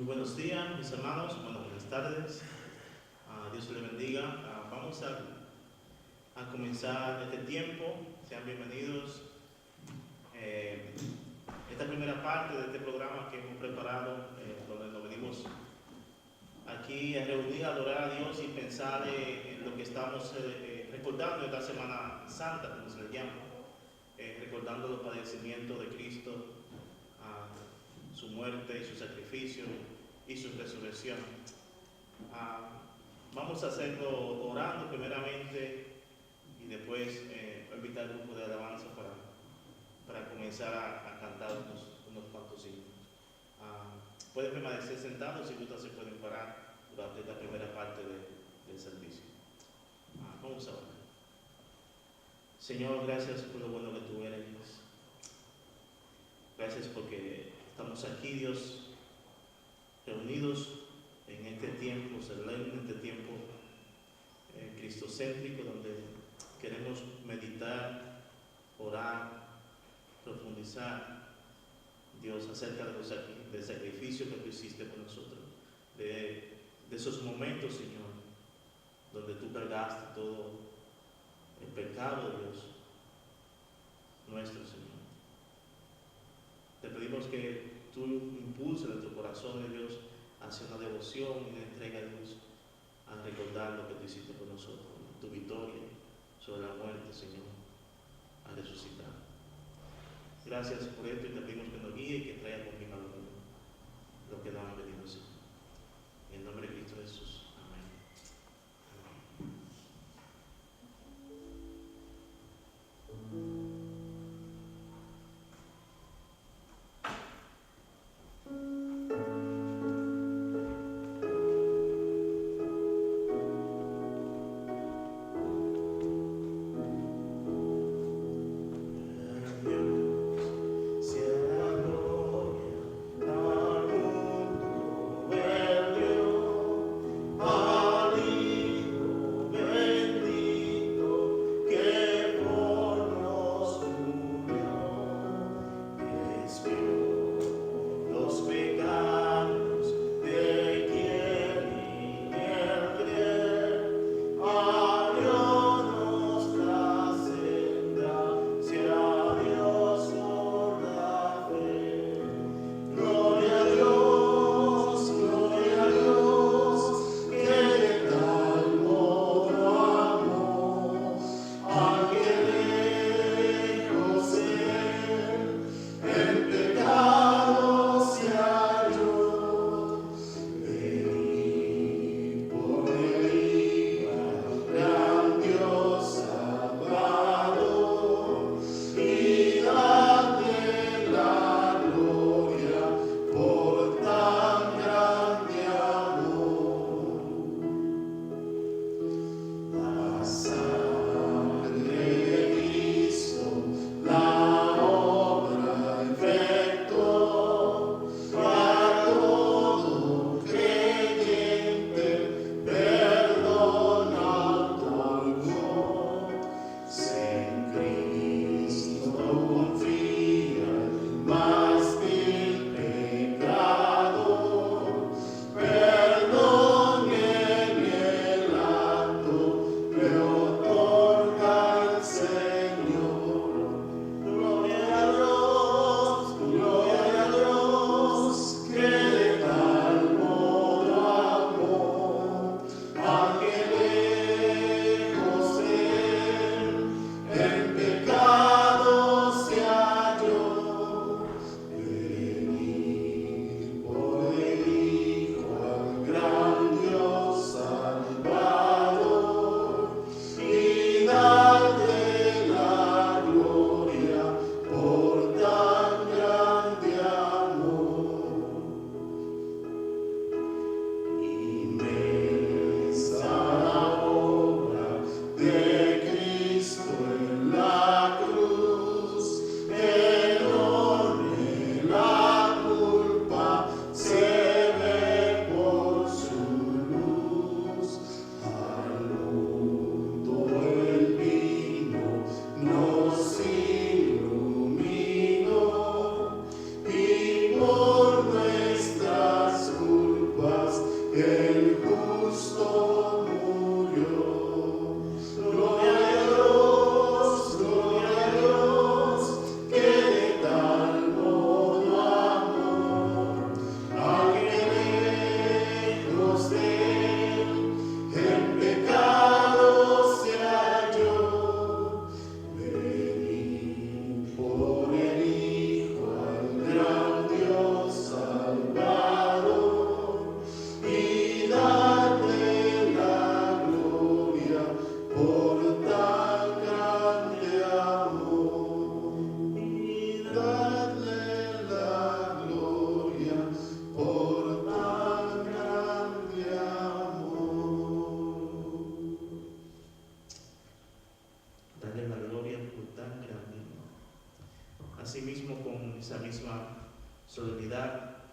Muy buenos días, mis hermanos. Bueno, buenas tardes. Dios les bendiga. Vamos a comenzar este tiempo. Sean bienvenidos. Esta primera parte de este programa que hemos preparado, donde nos venimos aquí a reunir, a adorar a Dios y pensar en lo que estamos recordando esta Semana Santa, como se le llama, recordando los padecimientos de Cristo, su muerte y su sacrificio y su resurrección. Vamos a hacerlo orando primeramente y después invitar al grupo de alabanza para comenzar a cantar unos cuantos himnos. Pueden permanecer sentados, si gustan se pueden parar durante esta primera parte del servicio. Vamos a orar. Señor, gracias por lo bueno que tú eres. Gracias porque estamos aquí, Dios, reunidos en este tiempo, solemne, en este tiempo cristocéntrico, donde queremos meditar, orar, profundizar, Dios, acerca del sacrificio que tú hiciste por nosotros, de esos momentos, Señor, donde tú cargaste todo el pecado, Dios, nuestro, Señor. Te pedimos que tú impulses nuestro corazón, Dios, hacia una devoción y una entrega a Dios, a recordar lo que tú hiciste por nosotros, tu victoria sobre la muerte, Señor, a resucitar. Gracias por esto y te pedimos que nos guíe y que traiga conmigo lo que nos han venido, Señor. En el nombre de Cristo Jesús. Amén.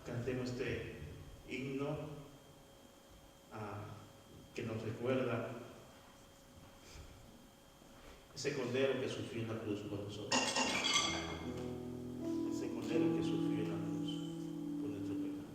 cantemos este himno que nos recuerda ese Cordero que sufrió en la cruz por nosotros. Ese Cordero que sufrió en la cruz por nuestro pecado.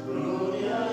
Gloria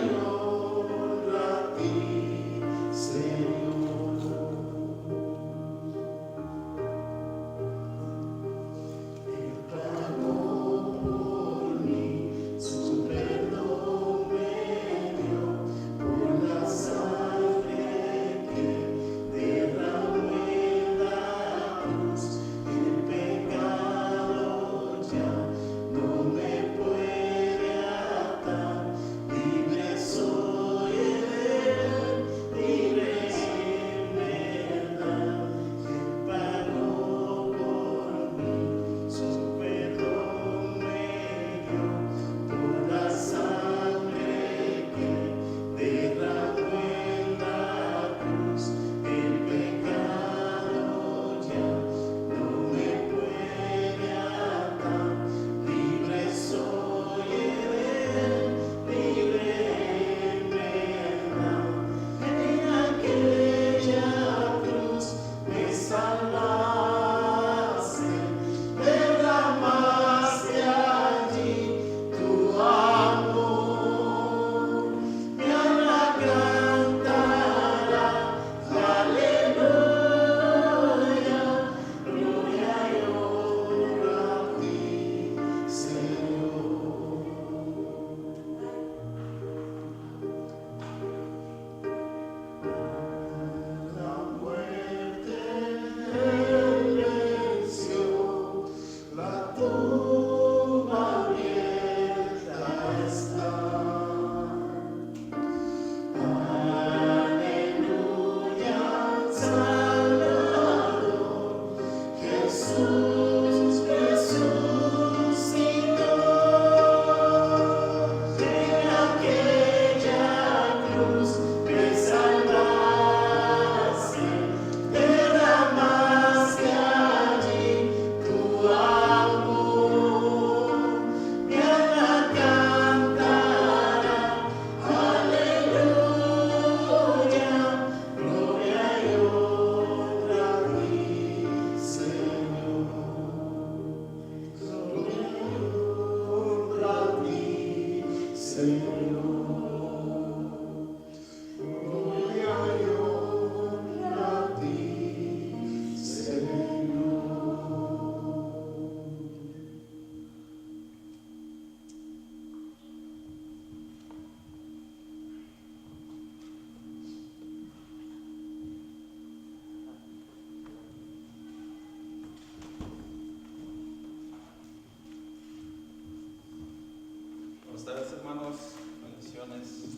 bendiciones.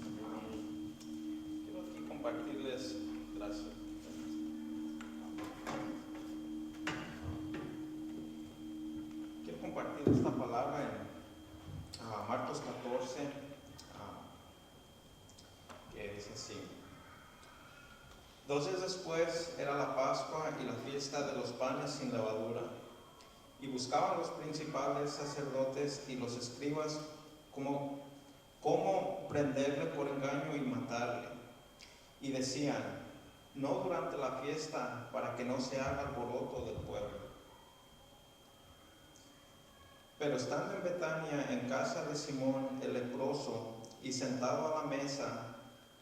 Quiero aquí compartirles, gracias. Quiero compartir esta palabra en Marcos 14, que dice así. 2 días después era la Pascua y la fiesta de los panes sin levadura, y buscaban los principales sacerdotes y los escribas cómo prenderle por engaño y matarle. Y decían: no durante la fiesta, para que no se haga alboroto del pueblo. Pero estando en Betania, en casa de Simón el leproso, y sentado a la mesa,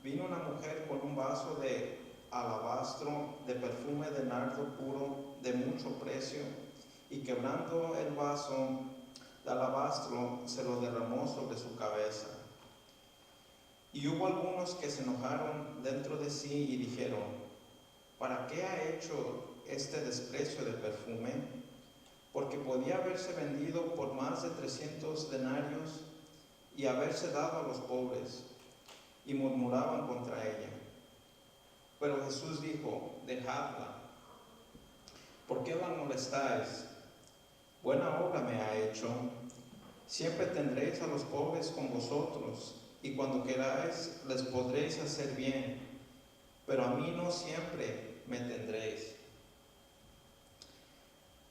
vino una mujer con un vaso de alabastro de perfume de nardo puro de mucho precio, y quebrando el vaso de alabastro, se lo derramó sobre su cabeza. Y hubo algunos que se enojaron dentro de sí y dijeron: ¿para qué ha hecho este desprecio de perfume? Porque podía haberse vendido por más de 300 denarios y haberse dado a los pobres. Y murmuraban contra ella. Pero Jesús dijo: dejadla. ¿Por qué la molestáis? Buena obra me ha hecho. Siempre tendréis a los pobres con vosotros, y cuando queráis les podréis hacer bien, pero a mí no siempre me tendréis.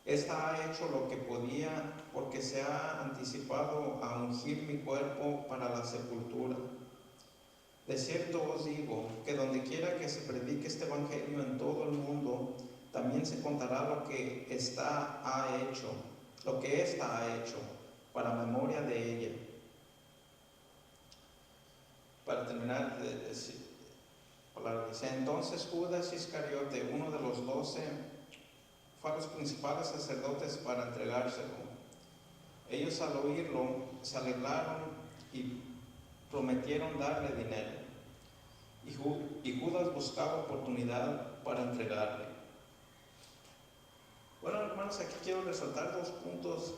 Esta ha hecho lo que podía, porque se ha anticipado a ungir mi cuerpo para la sepultura. De cierto os digo que donde quiera que se predique este evangelio en todo el mundo, también se contará lo que ésta ha hecho para memoria de ella. Para terminar, dice: entonces Judas Iscariote, uno de los 12, fue a los principales sacerdotes para entregárselo. Ellos, al oírlo, se alegraron y prometieron darle dinero. Y Judas buscaba oportunidad para entregarle. Bueno, hermanos, aquí quiero resaltar 2 puntos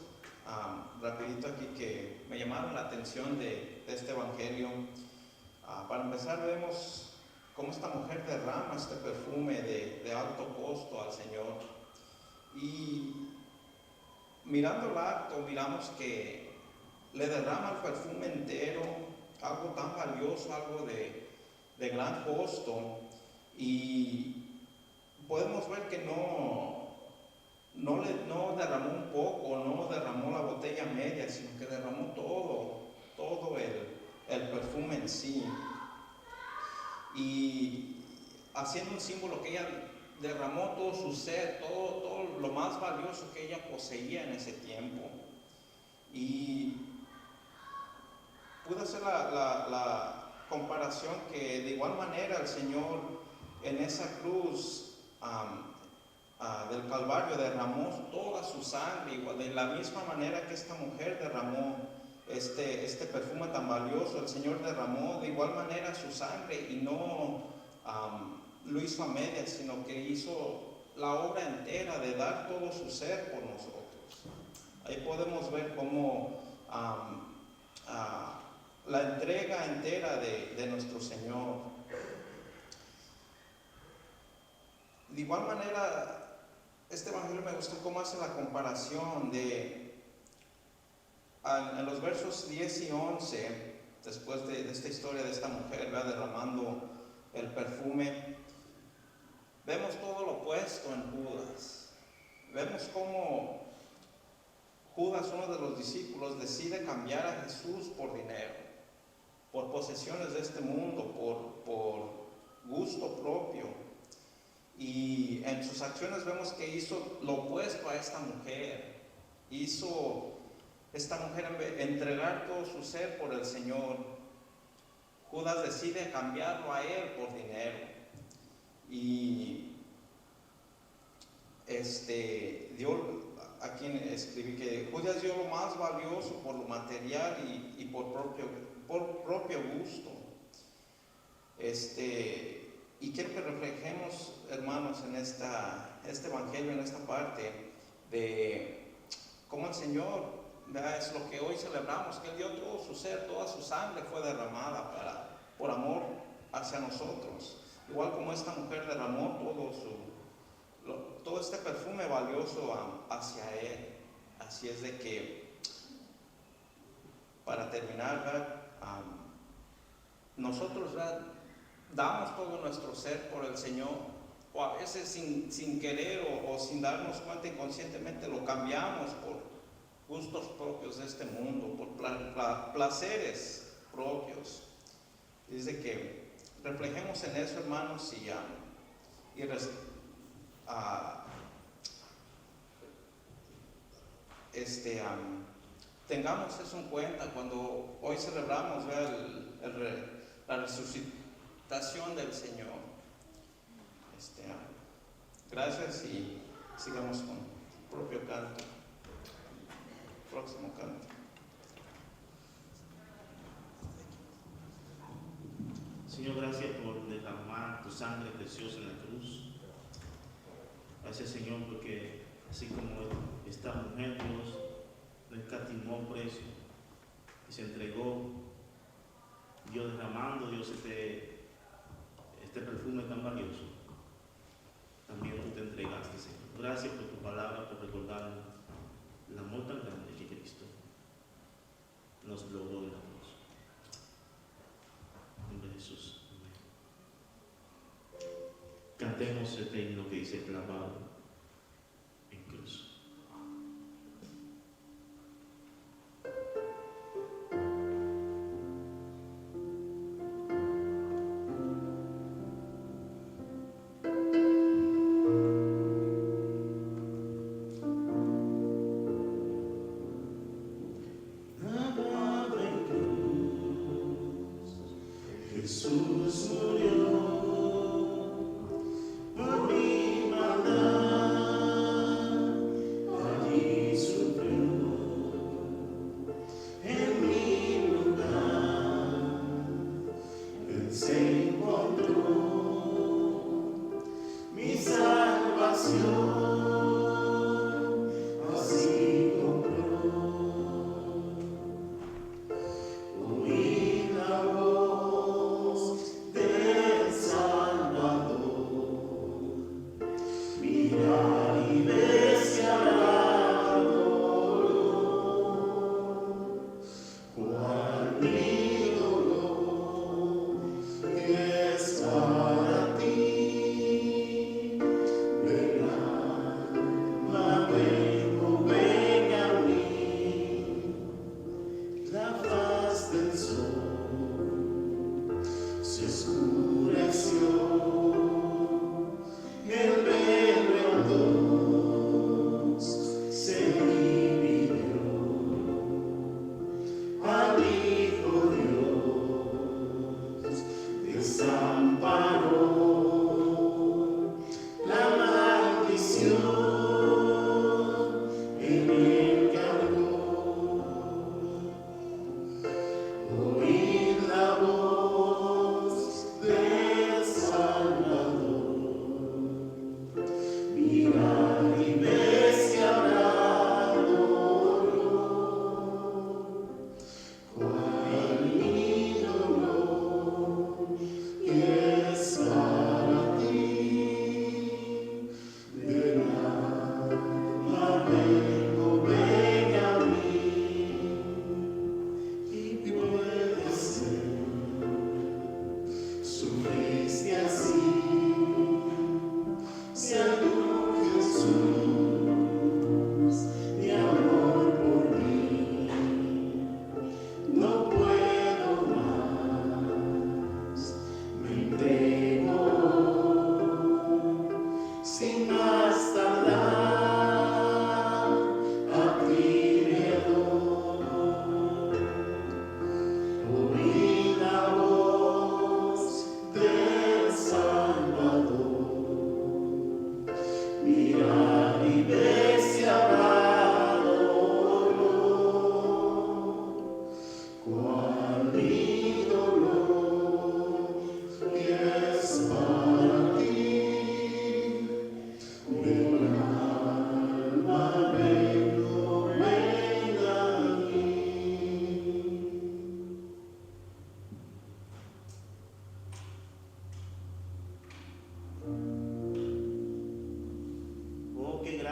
rapidito aquí que me llamaron la atención de este evangelio. Para empezar, vemos cómo esta mujer derrama este perfume de alto costo al Señor. Y mirando el acto, miramos que le derrama el perfume entero, algo tan valioso, algo de gran costo. Y podemos ver que no derramó un poco, no derramó la botella media, sino que derramó todo el perfume en sí. Y haciendo un símbolo que ella derramó todo su ser, todo lo más valioso que ella poseía en ese tiempo. Y pude hacer la comparación que de igual manera el Señor en esa cruz del Calvario derramó toda su sangre, igual de la misma manera que esta mujer derramó este perfume tan valioso. El Señor derramó de igual manera su sangre, y no lo hizo a medias, sino que hizo la obra entera de dar todo su ser por nosotros. Ahí podemos ver cómo la entrega entera de nuestro Señor. De igual manera, este evangelio me gustó cómo hace la comparación en los versos 10 y 11, después de esta historia de esta mujer, ¿verdad?, derramando el perfume. Vemos todo lo opuesto en Judas. Vemos cómo Judas, uno de los discípulos, decide cambiar a Jesús por dinero, por posesiones de este mundo, por gusto propio. Y en sus acciones vemos que hizo lo opuesto a esta mujer. Hizo esta mujer entregar todo su ser por el Señor. Judas decide cambiarlo a él por dinero. Y aquí escribí que Judas dio lo más valioso por lo material y por propio gusto. Y quiero que reflejemos, hermanos, en este evangelio, en esta parte, de cómo el Señor, ¿verdad?, es lo que hoy celebramos, que Él dio todo su ser, toda su sangre fue derramada por amor hacia nosotros. Igual como esta mujer derramó todo este perfume valioso hacia Él. Así es de que, para terminar, ¿verdad? Nosotros, ¿verdad?, damos todo nuestro ser por el Señor, o a veces sin querer o sin darnos cuenta, inconscientemente lo cambiamos por gustos propios de este mundo, por placeres propios. Dice que reflejemos en eso, hermanos, tengamos eso en cuenta cuando hoy celebramos, la resucitación del Señor. Gracias, y sigamos con el propio canto. Próximo canto. Señor, gracias por derramar tu sangre preciosa en la cruz. Gracias, Señor, porque así como esta mujer, Dios, no escatimó precio y se entregó, Dios, derramando, Dios, este perfume tan valioso, también tú te entregaste, Señor. Gracias por tu palabra, por recordarnos el amor tan grande que Cristo nos logró en la cruz. En nombre de Jesús. Amén. Cantemos este himno que dice: clavado en cruz. Jesús murió por mi maldad, allí sufrió en mi lugar, Él se encontró mi salvación, así compró. Oí la voz de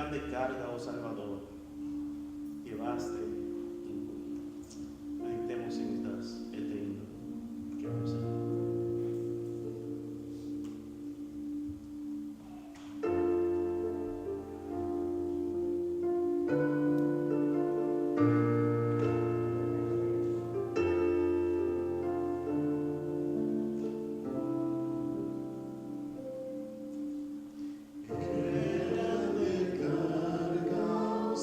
grande carga, oh Salvador, llevaste tu culpa. Meditemos en este himno que vamos a hacer. Carga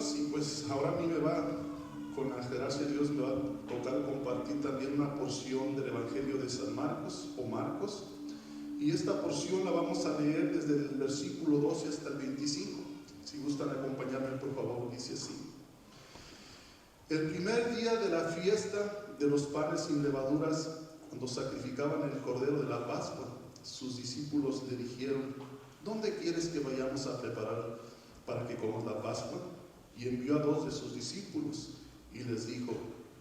hermanos, y pues ahora a mí me va, con la gracia de Dios, me va a tocar compartir también una porción del Evangelio de San Marcos o Marcos. Y esta porción la vamos a leer desde el versículo 12 hasta el 25. Si gustan acompañarme, por favor, dice así. El primer día de la fiesta de los panes sin levaduras, cuando sacrificaban el cordero de la Pascua, sus discípulos le dijeron: ¿dónde quieres que vayamos a preparar para que comas la Pascua? Y envió a 2 de sus discípulos y les dijo: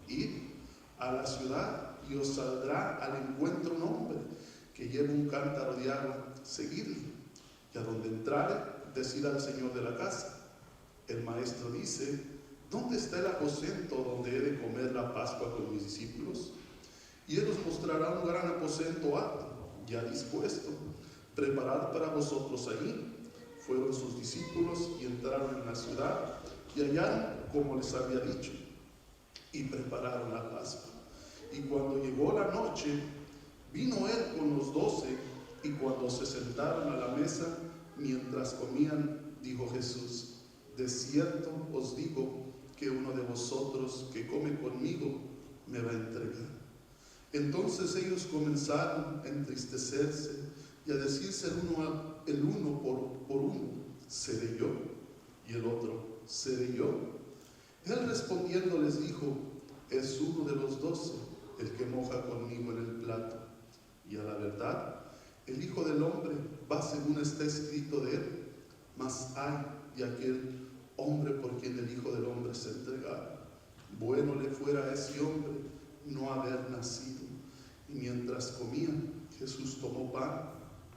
id a la ciudad y os saldrá al encuentro un hombre que lleve un cántaro de agua, seguidle, y a donde entrare, decid al señor de la casa: el maestro dice, ¿dónde está el aposento donde he de comer la Pascua con mis discípulos? Y él os mostrará un gran aposento apto, ya dispuesto, preparad para vosotros allí. Fueron sus discípulos y entraron en la ciudad y hallaron como les había dicho, y prepararon la Pascua. Y cuando llegó la noche, vino él con los 12, y cuando se sentaron a la mesa, mientras comían, dijo Jesús: de cierto os digo que uno de vosotros que come conmigo me va a entregar. Entonces ellos comenzaron a entristecerse y a decirse el uno por uno: seré yo, y el otro: seré yo. Él respondiendo les dijo: es uno de los 12 el que moja conmigo en el plato. Y a la verdad, el Hijo del Hombre va según está escrito de él, mas ay de aquel hombre por quien el Hijo del Hombre se entregara. Bueno le fuera a ese hombre no haber nacido. Y mientras comían, Jesús tomó pan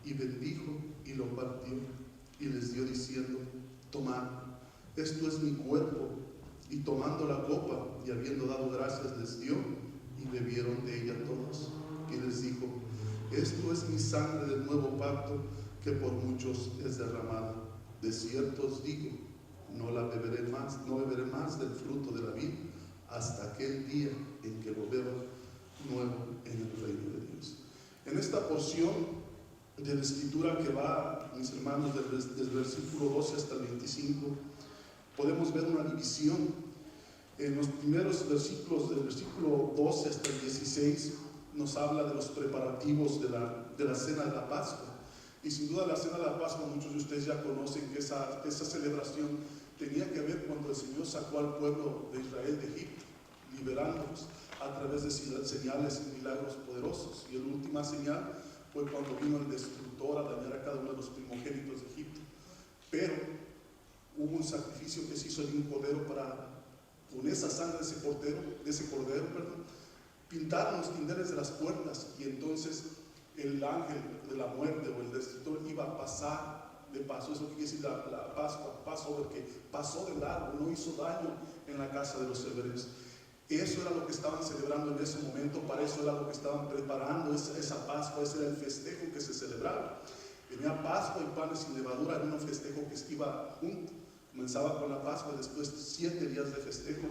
y bendijo y lo partió y les dio diciendo: tomad, esto es mi cuerpo. Y tomando la copa y habiendo dado gracias les dio, y bebieron de ella todos. Y les dijo: esto es mi sangre del nuevo pacto, que por muchos es derramada. De cierto os digo, no beberé más del fruto de la vid hasta aquel día en que lo beba nuevo en el reino de Dios. En esta porción de la escritura que va, mis hermanos, desde el versículo 12 hasta el 25, podemos ver una división. En los primeros versículos, del versículo 12 hasta el 16, nos habla de los preparativos de la cena de la Pascua. Y sin duda la cena de la Pascua, muchos de ustedes ya conocen que esa celebración tenía que ver cuando el Señor sacó al pueblo de Israel de Egipto, liberándolos a través de señales y milagros poderosos. Y la última señal fue cuando vino el destructor a dañar a cada uno de los primogénitos de Egipto. Pero hubo un sacrificio que se hizo de un cordero para, con esa sangre de ese cordero, pintaron los dinteles de las puertas, y entonces el ángel de la muerte o el destructor iba a pasar de paso. Eso quiere decir la Pascua, Passover, que pasó de largo, no hizo daño en la casa de los hebreos. Eso era lo que estaban celebrando en ese momento, para eso era lo que estaban preparando, esa Pascua, ese era el festejo que se celebraba. Venía Pascua y panes sin levadura, era un festejo que iba junto. Comenzaba con la Pascua y después 7 días de festejo.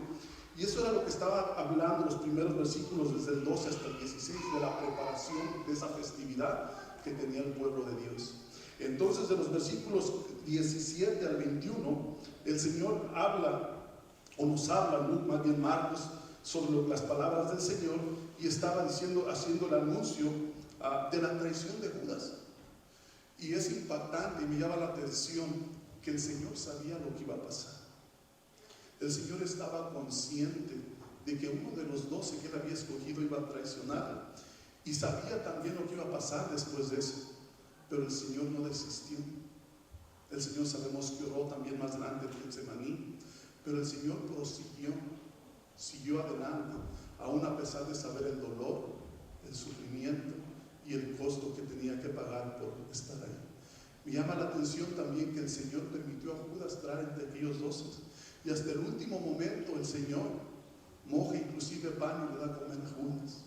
Y eso era lo que estaba hablando los primeros versículos, desde el 12 hasta el 16, de la preparación de esa festividad que tenía el pueblo de Dios. Entonces, de los versículos 17 al 21, el Señor habla, o nos habla, más bien Marcos, sobre las palabras del Señor, y estaba haciendo el anuncio de la traición de Judas. Y es impactante y me llama la atención que el Señor sabía lo que iba a pasar. El Señor estaba consciente de que uno de los 12 que él había escogido iba a traicionar, y sabía también lo que iba a pasar después de eso. Pero el Señor no desistió. El Señor, sabemos que oró también más grande en Getsemaní, pero el Señor siguió adelante, aún a pesar de saber el dolor, el sufrimiento y el costo que tenía que pagar por estar ahí. Me llama la atención también que el Señor permitió a Judas entrar entre aquellos 12, y hasta el último momento el Señor moja inclusive pan y le da a comer a Judas,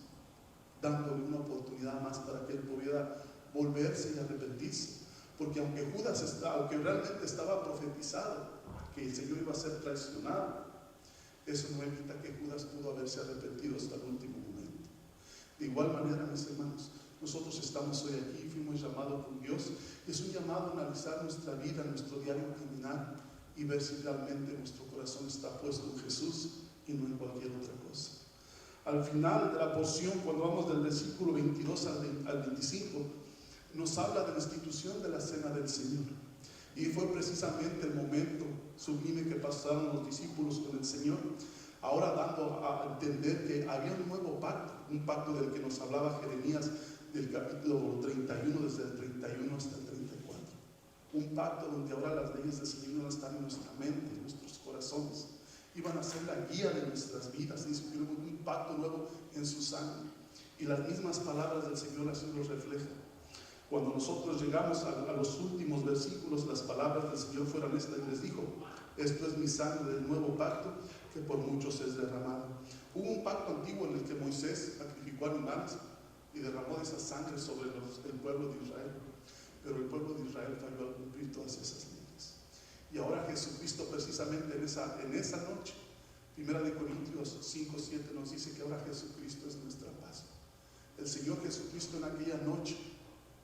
dándole una oportunidad más para que él pudiera volverse y arrepentirse. Porque aunque realmente estaba profetizado que el Señor iba a ser traicionado, eso no evita que Judas pudo haberse arrepentido hasta el último momento. De igual manera, mis hermanos, nosotros estamos hoy aquí, fuimos llamados por Dios. Es un llamado a analizar nuestra vida, nuestro diario caminar, y ver si realmente nuestro corazón está puesto en Jesús y no en cualquier otra cosa. Al final de la porción, cuando vamos del versículo 22 al 25, nos habla de la institución de la cena del Señor. Y fue precisamente el momento sublime que pasaron los discípulos con el Señor, ahora dando a entender que había un nuevo pacto, un pacto del que nos hablaba Jeremías del capítulo 31, desde el 31 hasta el 34. Un pacto donde ahora las leyes del Señor iban a estar en nuestra mente, en nuestros corazones, iban a ser la guía de nuestras vidas, un pacto nuevo en su sangre. Y las mismas palabras del Señor así lo reflejan. Cuando nosotros llegamos a los últimos versículos, las palabras del Señor fueron estas, y les dijo: esto es mi sangre del nuevo pacto, que por muchos es derramada. Hubo un pacto antiguo en el que Moisés sacrificó animales y derramó de esa sangre sobre el pueblo de Israel, pero el pueblo de Israel falló al cumplir todas esas leyes. Y ahora Jesucristo, precisamente en esa noche, 1 Corintios 5:7 nos dice que ahora Jesucristo es nuestra paz. El Señor Jesucristo en aquella noche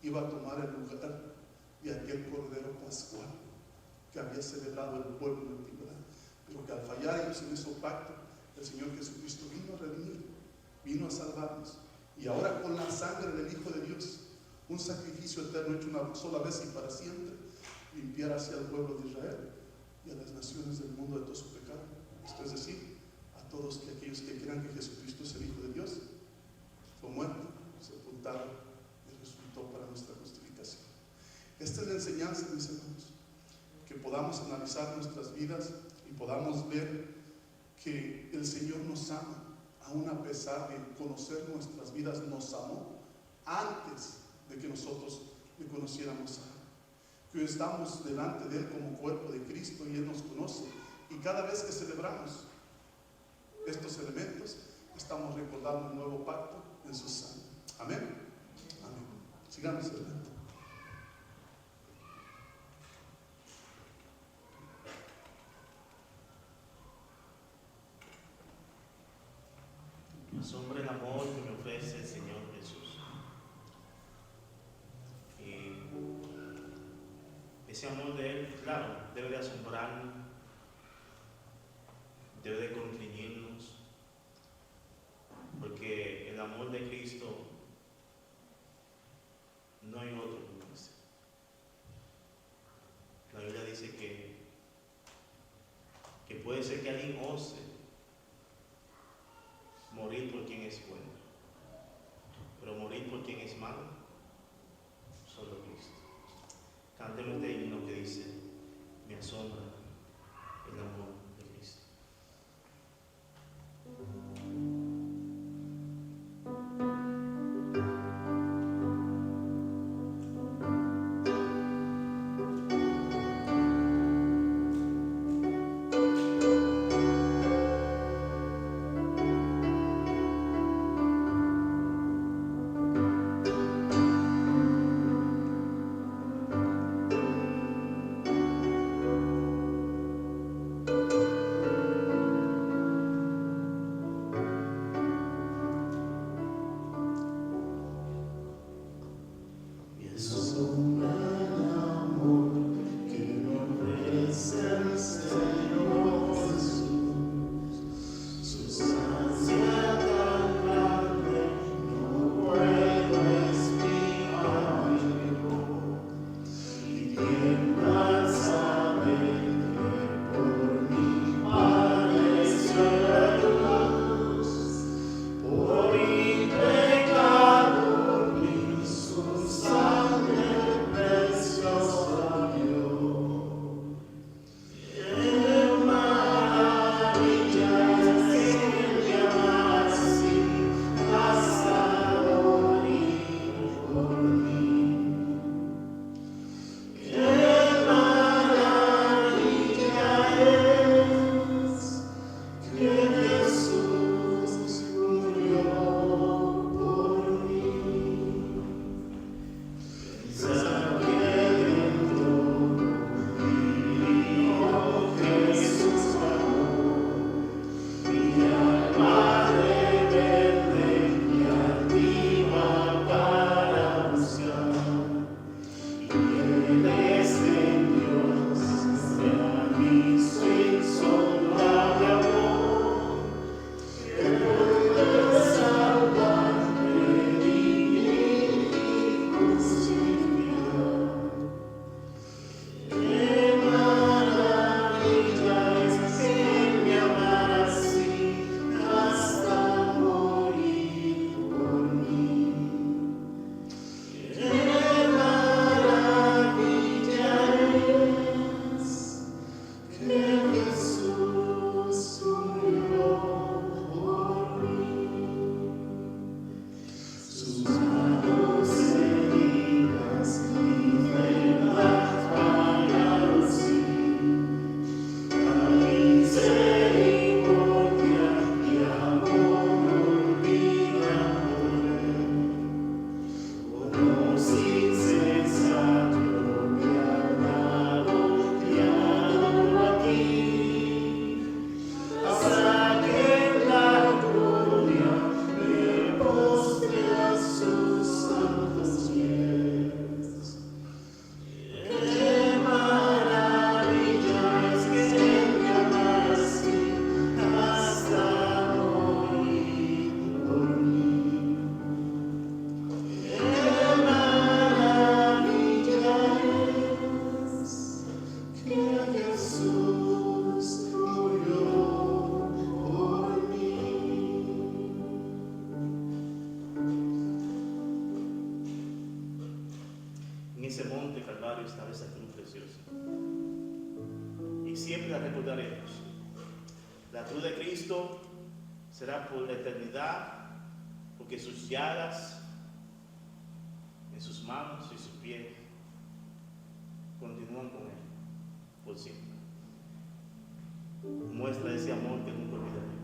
iba a tomar el lugar de aquel Cordero Pascual que había celebrado el pueblo en la antigüedad, pero que al fallar ellos en ese pacto, el Señor Jesucristo vino a redimir, vino a salvarnos, y ahora con la sangre del Hijo de Dios, un sacrificio eterno hecho una sola vez y para siempre, limpiar hacia el pueblo de Israel y a las naciones del mundo de todo su pecado. Esto es decir, a todos aquellos que crean que Jesucristo es el Hijo de Dios, fue muerto, sepultado y resucitó para nuestra justificación. Esta es la enseñanza, mis hermanos, que podamos analizar nuestras vidas y podamos ver que el Señor nos ama, aún a pesar de conocer nuestras vidas, nos amó antes de que nosotros le conociéramos a Él. Que hoy estamos delante de Él como cuerpo de Cristo y Él nos conoce, y cada vez que celebramos estos elementos, estamos recordando un nuevo pacto en su sangre. Amén. Amén. Sigamos adelante. Me asombra el amor que me ofrece el Señor Jesús. Y ese amor de Él, claro, debe de asombrarnos, debe de constreñirnos, porque el amor de Cristo no hay otro como ese. La Biblia dice que puede ser que alguien ose morir por quien es bueno, pero morir por quien es malo, solo Cristo. Cantemos este himno que dice: me asombra el amor de Cristo. siempre la recordaremos. La cruz de Cristo será por la eternidad, porque sus llagas en sus manos y sus pies continúan con Él por siempre. Muestra ese amor que nunca olvidaremos.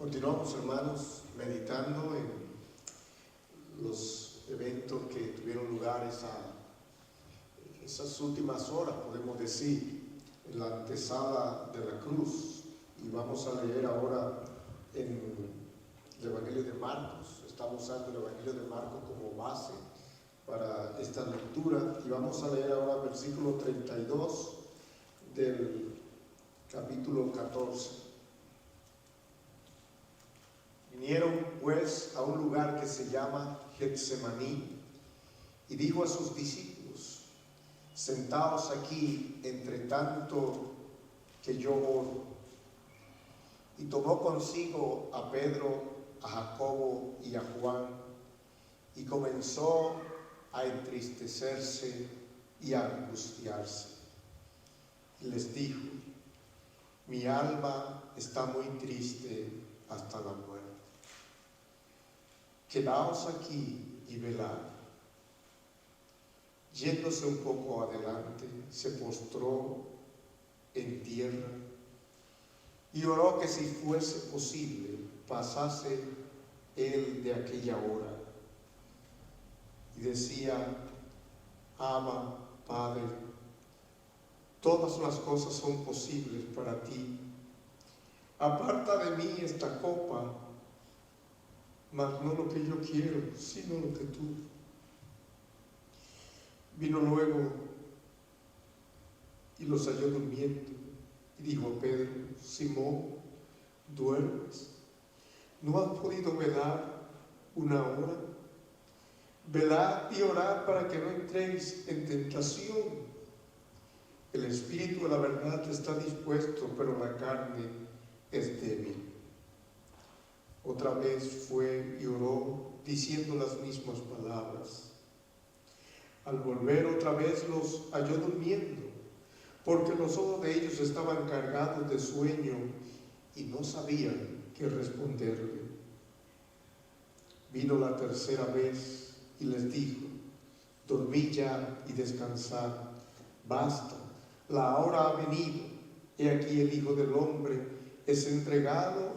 Continuamos, hermanos, meditando en los eventos que tuvieron lugar esas últimas horas, podemos decir, en la antesala de la cruz. Y vamos a leer ahora en el Evangelio de Marcos. Estamos usando el Evangelio de Marcos como base para esta lectura. Y vamos a leer ahora el versículo 32 del capítulo 14. Vinieron pues a un lugar que se llama Getsemaní y dijo a sus discípulos: sentaos aquí entre tanto que yo oro. Y tomó consigo a Pedro, a Jacobo y a Juan, y comenzó a entristecerse y a angustiarse. Y les dijo: mi alma está muy triste hasta la muerte. Quedaos aquí y velad. Yéndose un poco adelante, se postró en tierra y oró que si fuese posible pasase él de aquella hora. Y decía: Abba, Padre, todas las cosas son posibles para ti. Aparta de mí esta copa, mas no lo que yo quiero, sino lo que tú. Vino luego y los halló durmiendo, y dijo a Pedro: Simón, ¿duermes? ¿No has podido velar una hora? Velad y orad para que no entréis en tentación. El espíritu de la verdad está dispuesto, pero la carne es débil. Otra vez fue y oró, diciendo las mismas palabras. Al volver otra vez los halló durmiendo, porque los ojos de ellos estaban cargados de sueño y no sabían qué responderle. Vino la tercera vez y les dijo: dormid ya y descansad, basta, la hora ha venido. He aquí el Hijo del Hombre es entregado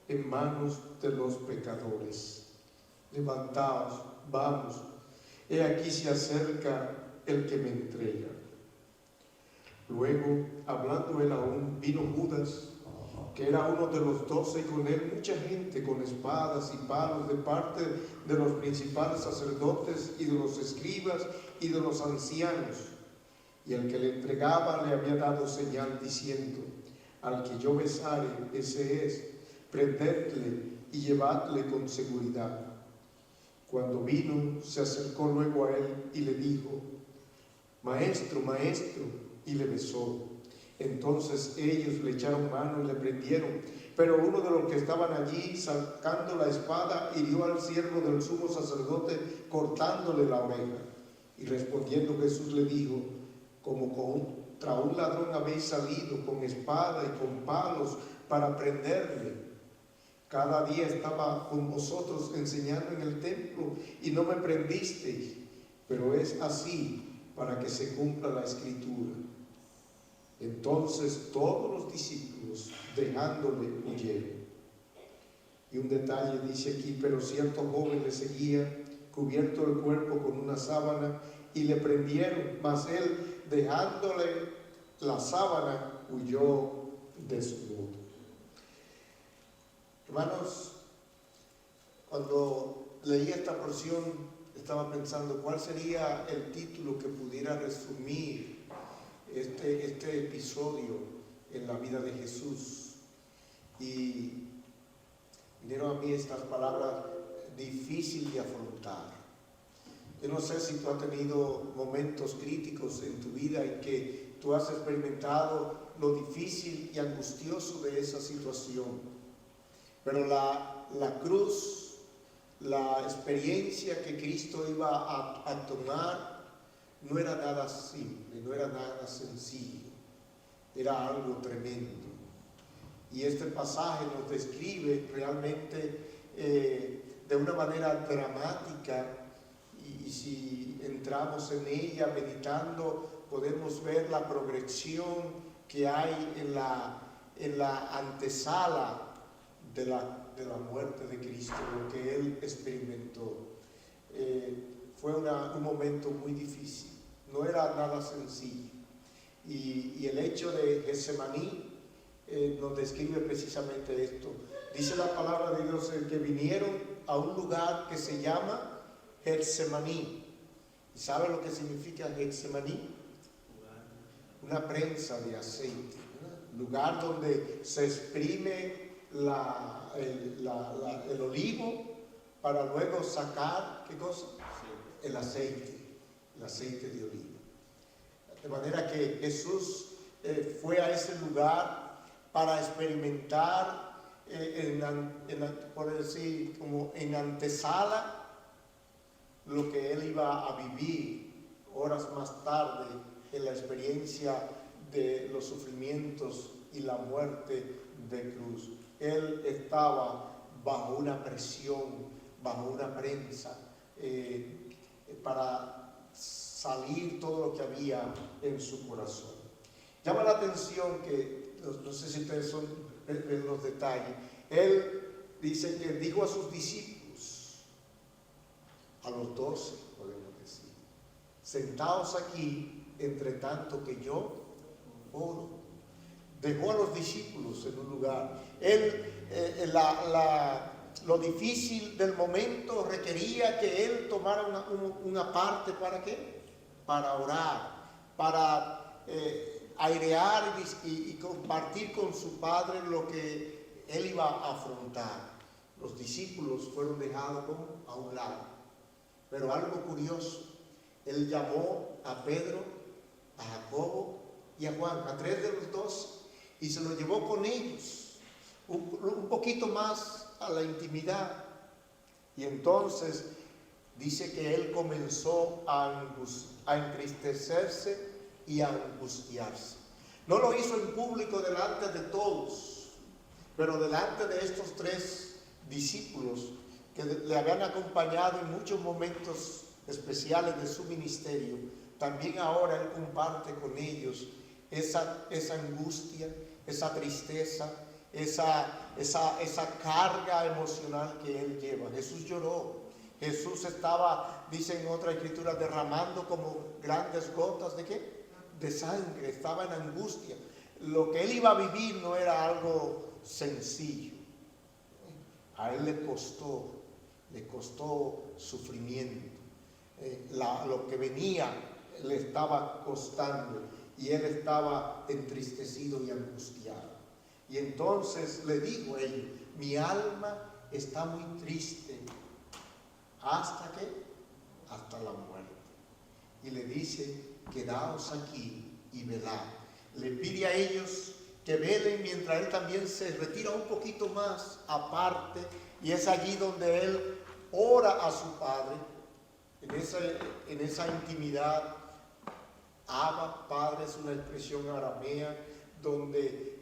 en manos de los pecadores. Levantaos, vamos, he aquí se acerca el que me entrega. Luego, hablando él aún, vino Judas, que era uno de los 12, y con él mucha gente con espadas y palos de parte de los principales sacerdotes y de los escribas y de los ancianos. Y el que le entregaba le había dado señal diciendo: al que yo besare, ese es, prendedle y llevadle con seguridad. Cuando vino, se acercó luego a él y le dijo: Maestro, maestro, y le besó. Entonces ellos le echaron mano y le prendieron. Pero uno de los que estaban allí, sacando la espada, hirió al siervo del sumo sacerdote, cortándole la oreja. Y respondiendo Jesús le dijo: como contra un ladrón habéis salido con espada y con palos para prenderle. Cada día estaba con vosotros enseñando en el templo y no me prendisteis, pero es así para que se cumpla la escritura. Entonces todos los discípulos, dejándole, huyeron. Y un detalle dice aquí: pero cierto joven le seguía, cubierto el cuerpo con una sábana, y le prendieron, mas él, dejándole la sábana, huyó desnudo. Hermanos, cuando leí esta porción estaba pensando cuál sería el título que pudiera resumir este episodio en la vida de Jesús. Y vinieron a mí estas palabras: difícil de afrontar. Yo no sé si tú has tenido momentos críticos en tu vida en que tú has experimentado lo difícil y angustioso de esa situación. Pero la cruz, la experiencia que Cristo iba a tomar, no era nada simple, no era nada sencillo, era algo tremendo. Y este pasaje nos describe realmente de una manera dramática, y si entramos en ella meditando, podemos ver la progresión que hay en la antesala de la de la muerte de Cristo, lo que él experimentó. Fue un momento muy difícil, no era nada sencillo. Y el hecho de Getsemaní nos describe precisamente esto. Dice la palabra de Dios que vinieron a un lugar que se llama Getsemaní. ¿Y sabe lo que significa Getsemaní? Una prensa de aceite, lugar donde se exprime el olivo para luego sacar, ¿qué cosa? El aceite de olivo. De manera que Jesús fue a ese lugar para experimentar, por decir, como en antesala, lo que él iba a vivir horas más tarde en la experiencia de los sufrimientos y la muerte de cruz. Él estaba bajo una presión, bajo una prensa, para salir todo lo que había en su corazón. Llama la atención que, no sé si ustedes ven los detalles, él dice que dijo a sus discípulos, a los 12 podemos decir, sentaos aquí entre tanto que yo oro. Dejó a los discípulos en un lugar. Él, lo difícil del momento requería que él tomara una parte, ¿para qué? Para orar, para airear y compartir con su padre lo que él iba a afrontar. Los discípulos fueron dejados a un lado. Pero algo curioso, él llamó a Pedro, a Jacobo y a Juan, a 3 de los 12, y se los llevó con ellos un poquito más a la intimidad. Y entonces dice que él comenzó a entristecerse y a angustiarse. No lo hizo en público delante de todos, pero delante de estos 3 discípulos que le habían acompañado en muchos momentos especiales de su ministerio. También ahora él comparte con ellos esa angustia, esa tristeza, esa carga emocional que él lleva. Jesús lloró. Jesús estaba, dice en otra escritura, derramando como grandes gotas ¿de qué? De sangre. Estaba en angustia. Lo que él iba a vivir no era algo sencillo. A él le costó sufrimiento. Lo que venía le estaba costando y él estaba entristecido y angustiado. Y entonces le dijo a ellos, mi alma está muy triste. ¿Hasta qué? Hasta la muerte. Y le dice, quedaos aquí y velad. Le pide a ellos que velen mientras él también se retira un poquito más aparte, y es allí donde él ora a su Padre, en esa intimidad. Abba, Padre, es una expresión aramea, donde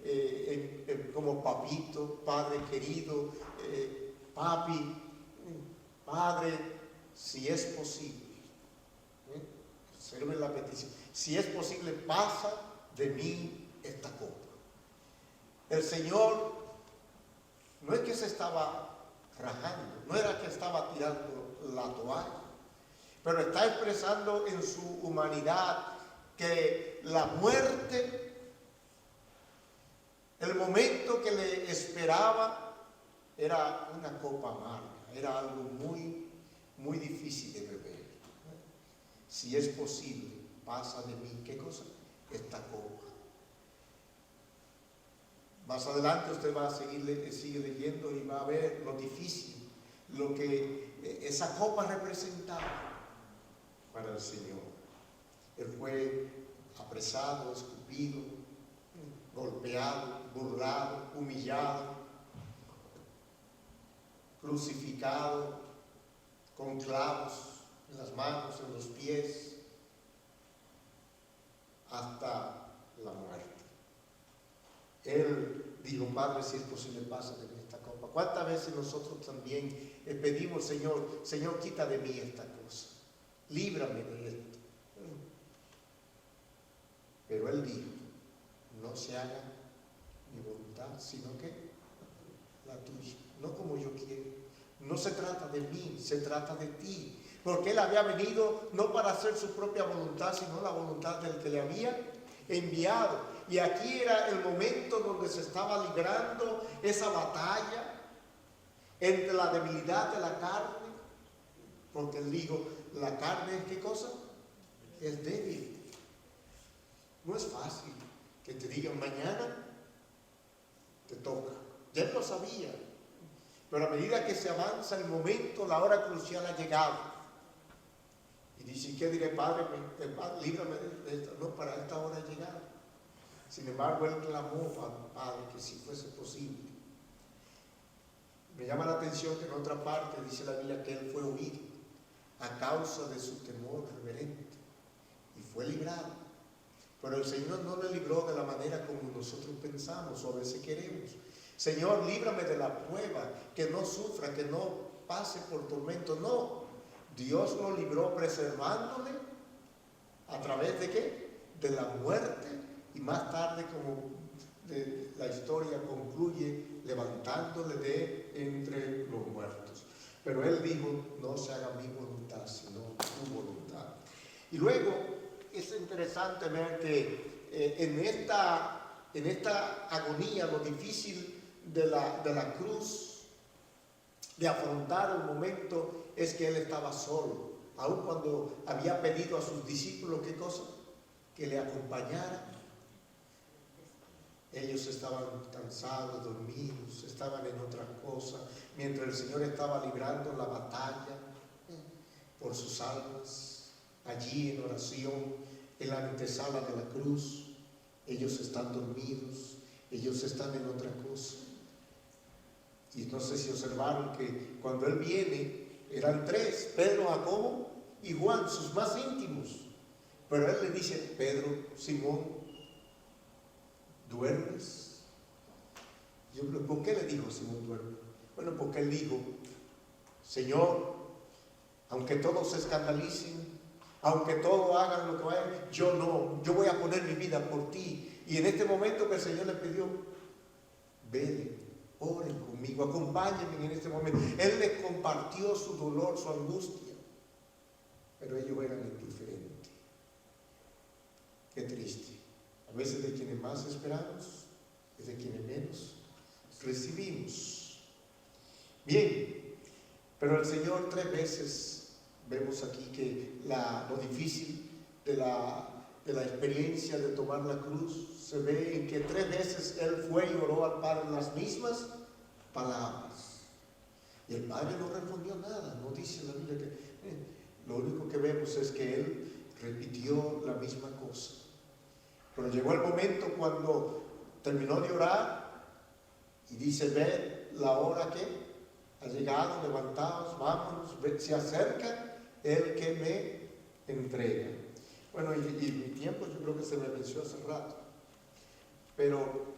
como papito, Padre querido, papi, Padre, si es posible, observen la petición, si es posible, pasa de mí esta copa. El Señor no es que se estaba rajando, no era que estaba tirando la toalla, pero está expresando en su humanidad que la muerte, el momento que le esperaba, era una copa amarga, era algo muy, muy difícil de beber. Si es posible, pasa de mí, ¿qué cosa? Esta copa. Más adelante usted va a sigue leyendo y va a ver lo difícil, lo que esa copa representaba para el Señor. Él fue apresado, escupido, golpeado, burlado, humillado, crucificado con clavos en las manos, en los pies, hasta la muerte. Él dijo, Padre, si es posible, pasa de mí esta copa. ¿Cuántas veces nosotros también pedimos, Señor, quita de mí esta cosa, líbrame de esto? Pero él dijo, no se haga mi voluntad, sino que la tuya, no como yo quiero. No se trata de mí, se trata de ti. Porque Él había venido no para hacer su propia voluntad, sino la voluntad del que le había enviado. Y aquí era el momento donde se estaba librando esa batalla entre la debilidad de la carne. Porque Él dijo, la carne es ¿qué cosa? Es débil. No es fácil que te digan mañana te toca. Ya Él lo sabía. Pero a medida que se avanza el momento, la hora crucial ha llegado. Y dice, ¿qué diré, Padre? Líbrame de esto. No, para esta hora ha llegado. Sin embargo, Él clamó al Padre que si fuese posible. Me llama la atención que en otra parte dice la Biblia que Él fue oído a causa de su temor reverente. Y fue librado. Pero el Señor no le libró de la manera como nosotros pensamos o a veces queremos. Señor, líbrame de la prueba, que no sufra, que no pase por tormento. No, Dios lo libró preservándole a través de ¿qué? De la muerte, y más tarde, como la historia concluye, levantándole de entre los muertos. Pero Él dijo, no se haga mi voluntad, sino tu voluntad. Y luego es interesante ver que en esta agonía, lo difícil de la cruz, de afrontar el momento, es que Él estaba solo, aun cuando había pedido a sus discípulos, ¿qué cosa? Que le acompañaran. Ellos estaban cansados, dormidos, estaban en otra cosa, mientras el Señor estaba librando la batalla por sus almas, allí en oración, en la antesala de la cruz. Ellos están dormidos, ellos están en otra cosa. Y no sé si observaron que cuando Él viene, eran tres, Pedro, Jacobo y Juan, sus más íntimos. Pero Él le dice, Pedro, Simón, ¿duermes? Yo, ¿por qué le dijo Simón duerme? Bueno, porque Él dijo, Señor, aunque todos se escandalicen, aunque todos hagan lo que vayan, yo no, yo voy a poner mi vida por ti. Y en este momento que el Señor le pidió, ven, oren conmigo, acompáñenme en este momento. Él les compartió su dolor, su angustia, pero ellos eran indiferentes. Qué triste. A veces de quienes más esperamos es de quienes menos recibimos. Bien, pero el Señor 3 veces, vemos aquí que lo difícil de la experiencia de tomar la cruz se ve en que 3 veces Él fue y oró al Padre las mismas palabras. Y el Padre no respondió nada, no dice la Biblia que... lo único que vemos es que Él repitió la misma cosa. Pero llegó el momento cuando terminó de orar y dice, ve la hora que ha llegado, levantaos, vámonos, se acerca el que me entrega. Bueno, y mi tiempo yo creo que se me venció hace rato. Pero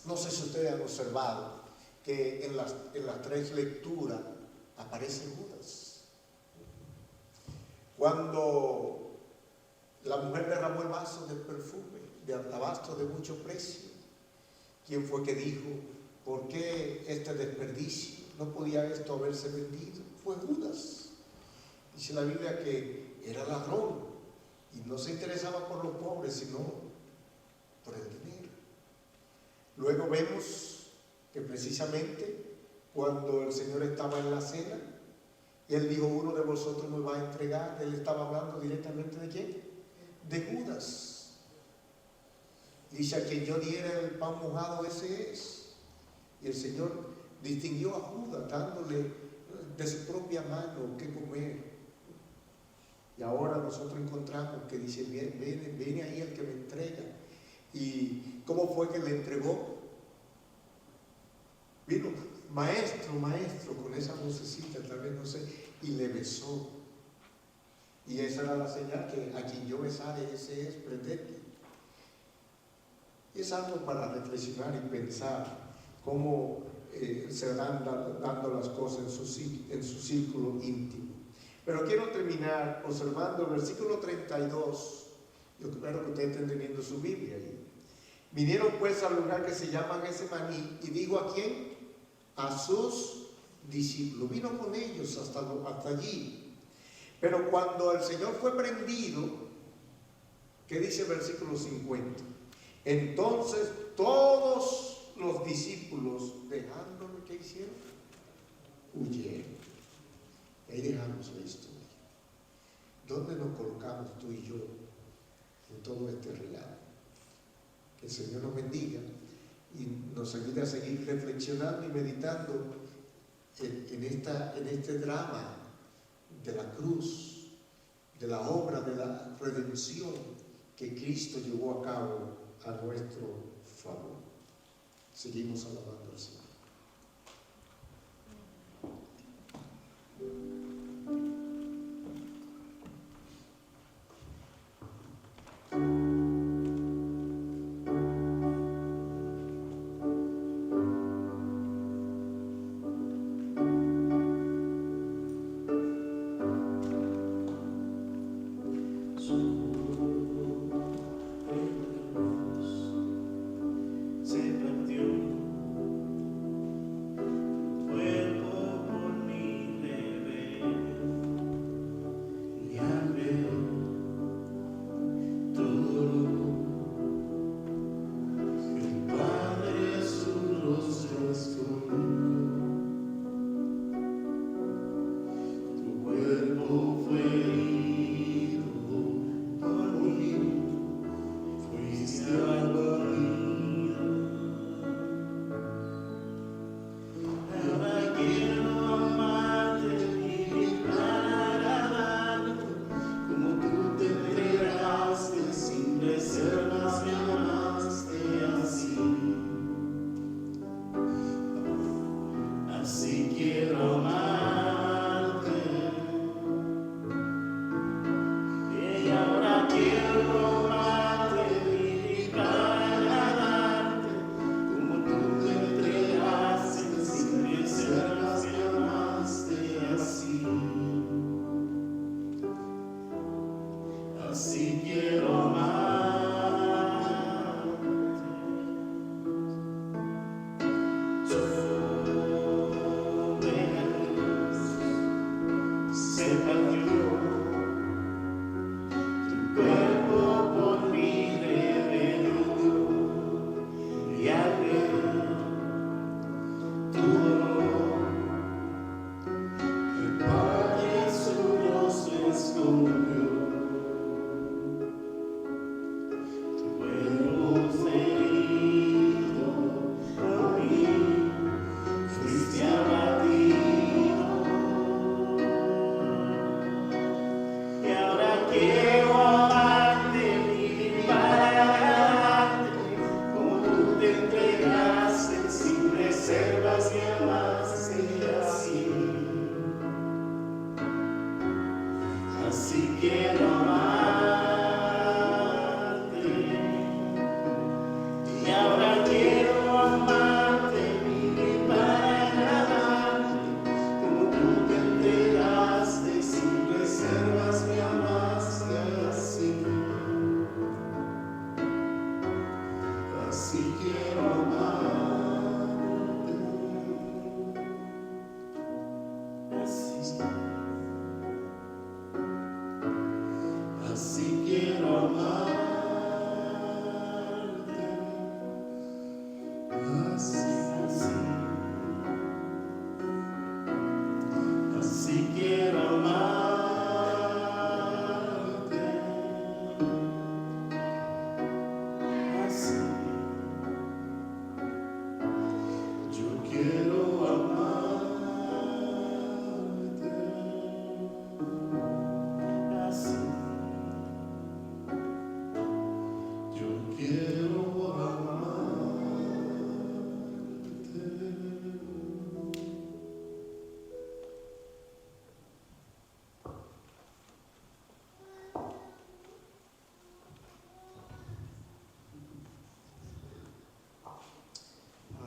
no sé si ustedes han observado que en las 3 lecturas aparece Judas. Cuando la mujer derramó el vaso del perfume, de alabastro de mucho precio, ¿quién fue que dijo, por qué este desperdicio? ¿No podía esto haberse vendido? Fue Judas. Dice la Biblia que era ladrón y no se interesaba por los pobres, sino por el dinero. Luego vemos que precisamente cuando el Señor estaba en la cena, Él dijo, uno de vosotros me va a entregar. Él estaba hablando directamente ¿de quién? De Judas. Dice, a quien yo diera el pan mojado, ese es. Y el Señor distinguió a Judas, dándole de su propia mano qué comer. Y ahora nosotros encontramos que dice, viene ahí el que me entrega. ¿Y cómo fue que le entregó? Vino, maestro, maestro, con esa vocecita, tal vez no sé, y le besó. Y esa era la señal, que a quien yo besare, ese es, prendete. Es algo para reflexionar y pensar cómo se van dando las cosas en su círculo íntimo. Pero quiero terminar observando el versículo 32. Yo espero que ustedes estén teniendo su Biblia ahí. Vinieron pues al lugar que se llama Getsemaní y dijo, ¿a quién? a sus discípulos, vino con ellos hasta allí. Pero cuando el Señor fue prendido, ¿qué dice el versículo 50? Entonces todos los discípulos, dejándolo, ¿qué hicieron? Huyeron. Ahí dejamos la historia. ¿Dónde nos colocamos tú y yo en todo este relato? Que el Señor nos bendiga y nos ayude a seguir reflexionando y meditando en este drama de la cruz, de la obra de la redención que Cristo llevó a cabo a nuestro favor. Seguimos alabando al Señor.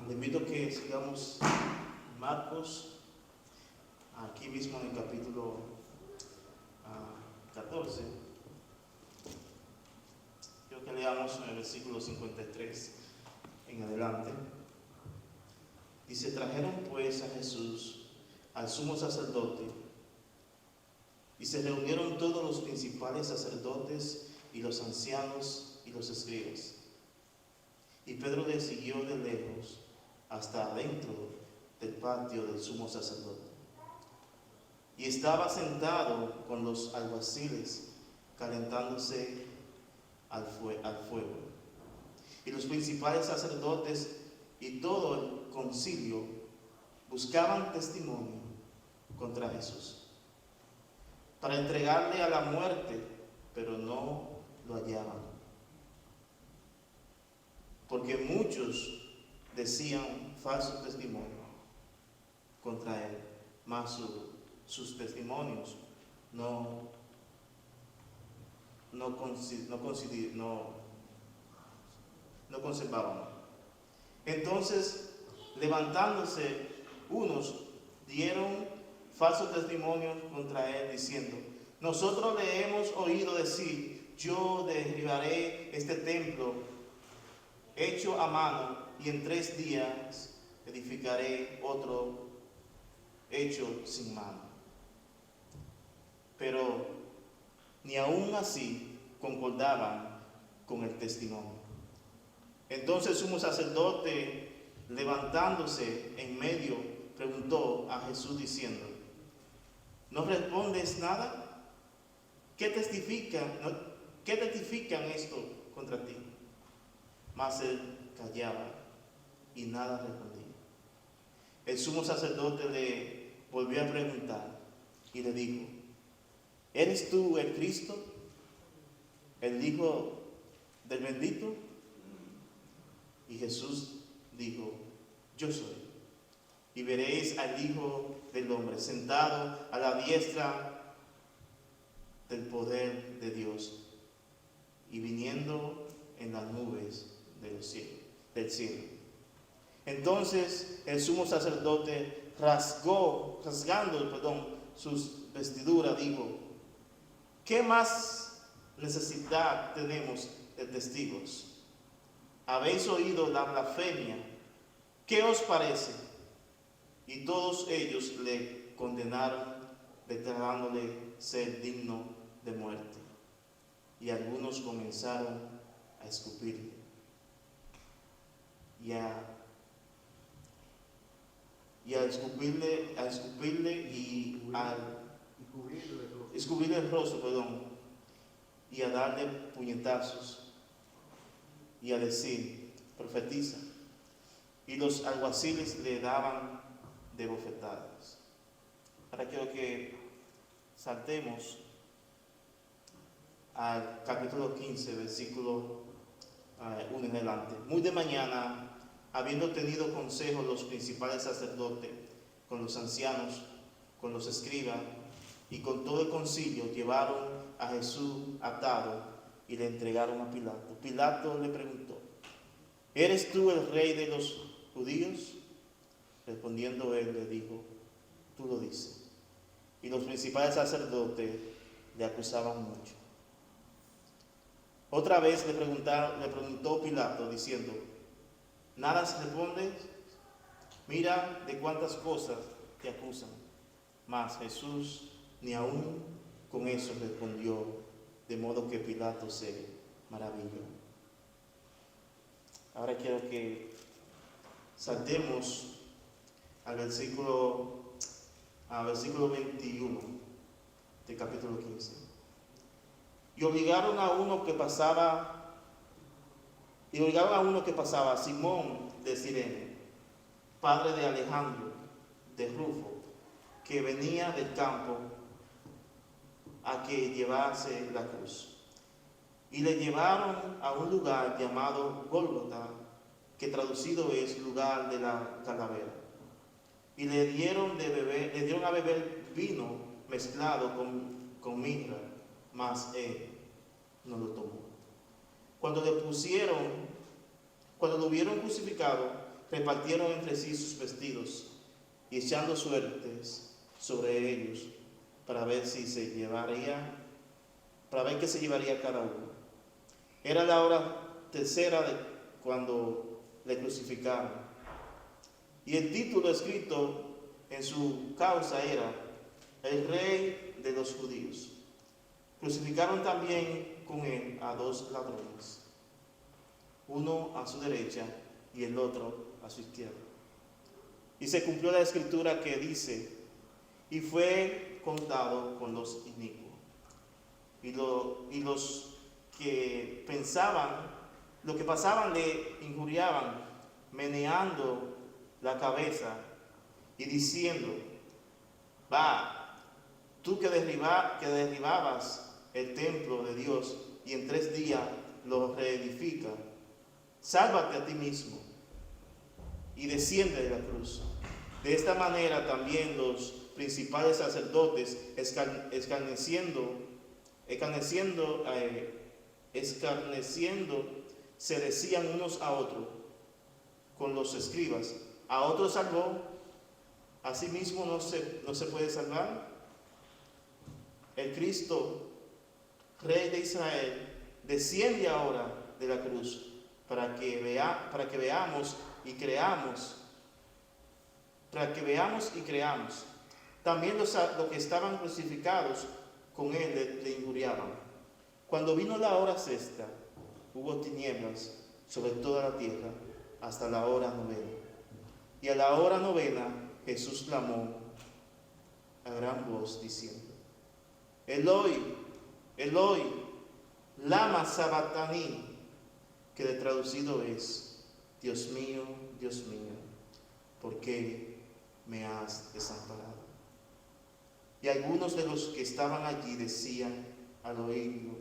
Le invito a que sigamos Marcos, aquí mismo en el capítulo 14. Quiero que leamos en el versículo 53 en adelante. Dice, trajeron pues a Jesús al sumo sacerdote, y se reunieron todos los principales sacerdotes y los ancianos y los escribas. Y Pedro le siguió de lejos hasta adentro del patio del sumo sacerdote. Y estaba sentado con los alguaciles, calentándose al fuego. Y los principales sacerdotes y todo el concilio buscaban testimonio contra Jesús, para entregarle a la muerte, pero no lo hallaban. Porque muchos decían falsos testimonios contra él, mas sus testimonios no conservaban. Entonces, levantándose unos, dieron falso testimonio contra él, diciendo, nosotros le hemos oído decir, yo derribaré este templo hecho a mano, y en 3 días edificaré otro hecho sin mano. Pero ni aún así concordaban con el testimonio. Entonces el sumo sacerdote, levantándose en medio, preguntó a Jesús diciendo, ¿no respondes nada? ¿Qué testifican esto contra ti? Mas él callaba y nada respondía. El sumo sacerdote le volvió a preguntar y le dijo, ¿eres tú el Cristo, el Hijo del bendito? Y Jesús dijo, yo soy. Y veréis al Hijo del Hombre sentado a la diestra del poder de Dios y viniendo en las nubes del cielo. Entonces el sumo sacerdote rasgando sus vestiduras, dijo, ¿qué más necesidad tenemos de testigos? ¿Habéis oído la blasfemia? ¿Qué os parece? Y todos ellos le condenaron, declarándole ser digno de muerte. Y algunos comenzaron a escupirle y a escupirle el rostro, y a darle puñetazos y a decir, profetiza. Y los alguaciles le daban de bofetadas. Ahora quiero que saltemos al capítulo 15, versículo 1 en adelante. Muy de mañana, habiendo tenido consejo los principales sacerdotes, con los ancianos, con los escribas y con todo el concilio, llevaron a Jesús atado y le entregaron a Pilato. Pilato le preguntó, ¿eres tú el rey de los judíos? Respondiendo él, le dijo, tú lo dices. Y los principales sacerdotes le acusaban mucho. Otra vez le preguntó Pilato, diciendo, ¿nada respondes? Mira de cuántas cosas te acusan. Mas Jesús ni aún con eso respondió, de modo que Pilato se maravilló. Ahora quiero que saltemos al versículo 21 del capítulo 15. Y obligaron a uno que pasaba, Simón de Cirene, padre de Alejandro, de Rufo, que venía del campo, a que llevase la cruz. Y le llevaron a un lugar llamado Gólgota, que traducido es lugar de la calavera. Y le dieron a beber vino mezclado con mirra, mas él no lo tomó. Cuando lo hubieron crucificado, repartieron entre sí sus vestidos, y echando suertes sobre ellos, para ver qué se llevaría cada uno. Era la hora tercera de cuando le crucificaron. Y el título escrito en su causa era El Rey de los Judíos. Crucificaron también con él a 2 ladrones, uno a su derecha y el otro a su izquierda. Y se cumplió la escritura que dice, y fue contado con los inicuos. Y los que pensaban, los que pasaban le injuriaban, meneando la cabeza y diciendo, va, tú que derribabas el templo de Dios y en 3 días lo reedificas, sálvate a ti mismo y desciende de la cruz. De esta manera también los principales sacerdotes, escarneciendo, se decían unos a otros con los escribas, a otros salvó, a sí mismo no se puede salvar. El Cristo, Rey de Israel, desciende ahora de la cruz para que veamos y creamos. También los que estaban crucificados con él le injuriaban. Cuando vino la hora sexta, hubo tinieblas sobre toda la tierra hasta la hora 9. Y a la hora 9 Jesús clamó a gran voz diciendo, Eloi, Eloi, lama sabactani, que de traducido es, Dios mío, ¿por qué me has desamparado? Y algunos de los que estaban allí decían al oírlo,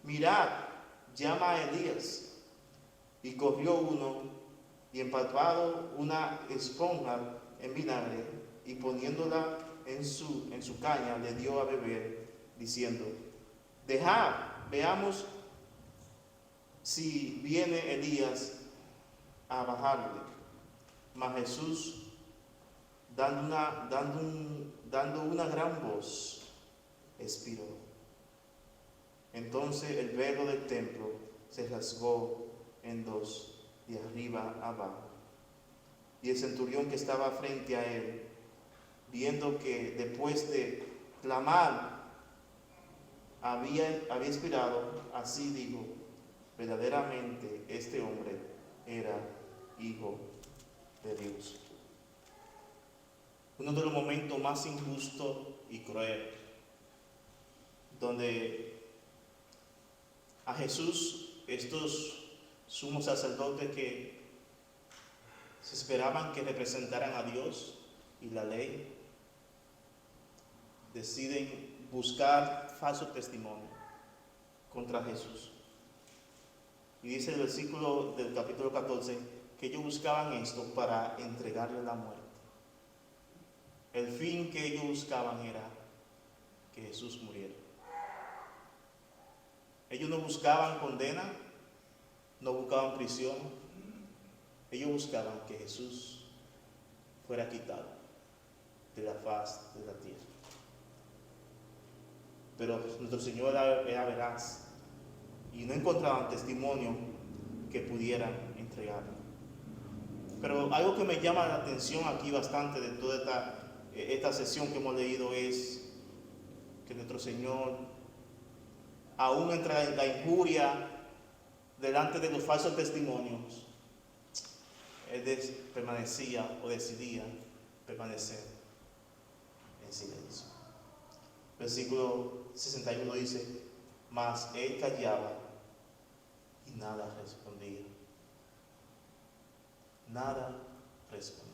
mirad, llama a Elías. Y cogió uno y empapado una esponja en vinagre y poniéndola en su caña le dio a beber, diciendo, dejad, veamos si viene Elías a bajarle. Mas Jesús, dando una gran voz, expiró. Entonces el velo del templo se rasgó en 2, de arriba a abajo. Y el centurión que estaba frente a él, viendo que después de clamar había expirado, así dijo, verdaderamente este hombre era hijo de Dios. Uno de los momentos más injustos y cruel, donde a Jesús, estos sumos sacerdotes que se esperaban que representaran a Dios y la ley, deciden buscar falso testimonio contra Jesús. Y dice el versículo del capítulo 14 que ellos buscaban esto para entregarle la muerte. El fin que ellos buscaban era que Jesús muriera. Ellos no buscaban condena, no buscaban prisión. Ellos buscaban que Jesús fuera quitado de la faz de la tierra. Pero nuestro Señor era veraz y no encontraban testimonio que pudieran entregarlo. Pero algo que me llama la atención aquí bastante de toda esta sesión que hemos leído es que nuestro Señor, aún entre la injuria delante de los falsos testimonios, Él permanecía o decidía permanecer en silencio. Versículo 61 dice, mas Él callaba y nada respondía. Nada respondía.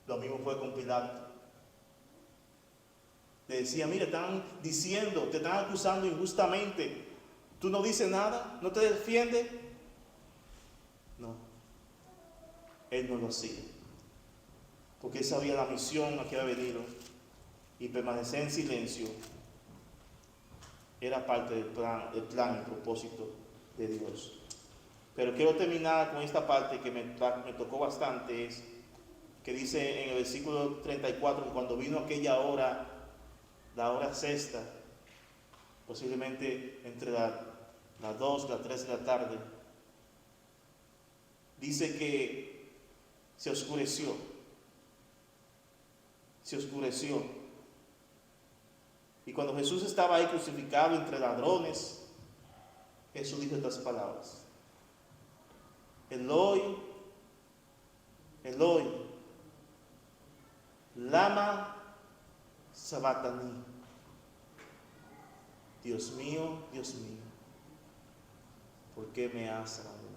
Lo mismo fue con Pilato. Le decía, mira, están diciendo, te están acusando injustamente. ¿Tú no dices nada? ¿No te defiendes? No. Él no lo hacía. Porque él sabía la misión a que había venido. Y permanecer en silencio era parte del plan y propósito de Dios. Pero quiero terminar con esta parte que me tocó bastante, es que dice en el versículo 34 que cuando vino aquella hora, la hora sexta, posiblemente entre las 2, las 3 de la tarde, dice que se oscureció. Se oscureció. Y cuando Jesús estaba ahí crucificado entre ladrones, Jesús dijo estas palabras: Eloi, Eloi, lama sabachthani. Dios mío, ¿por qué me has abandonado?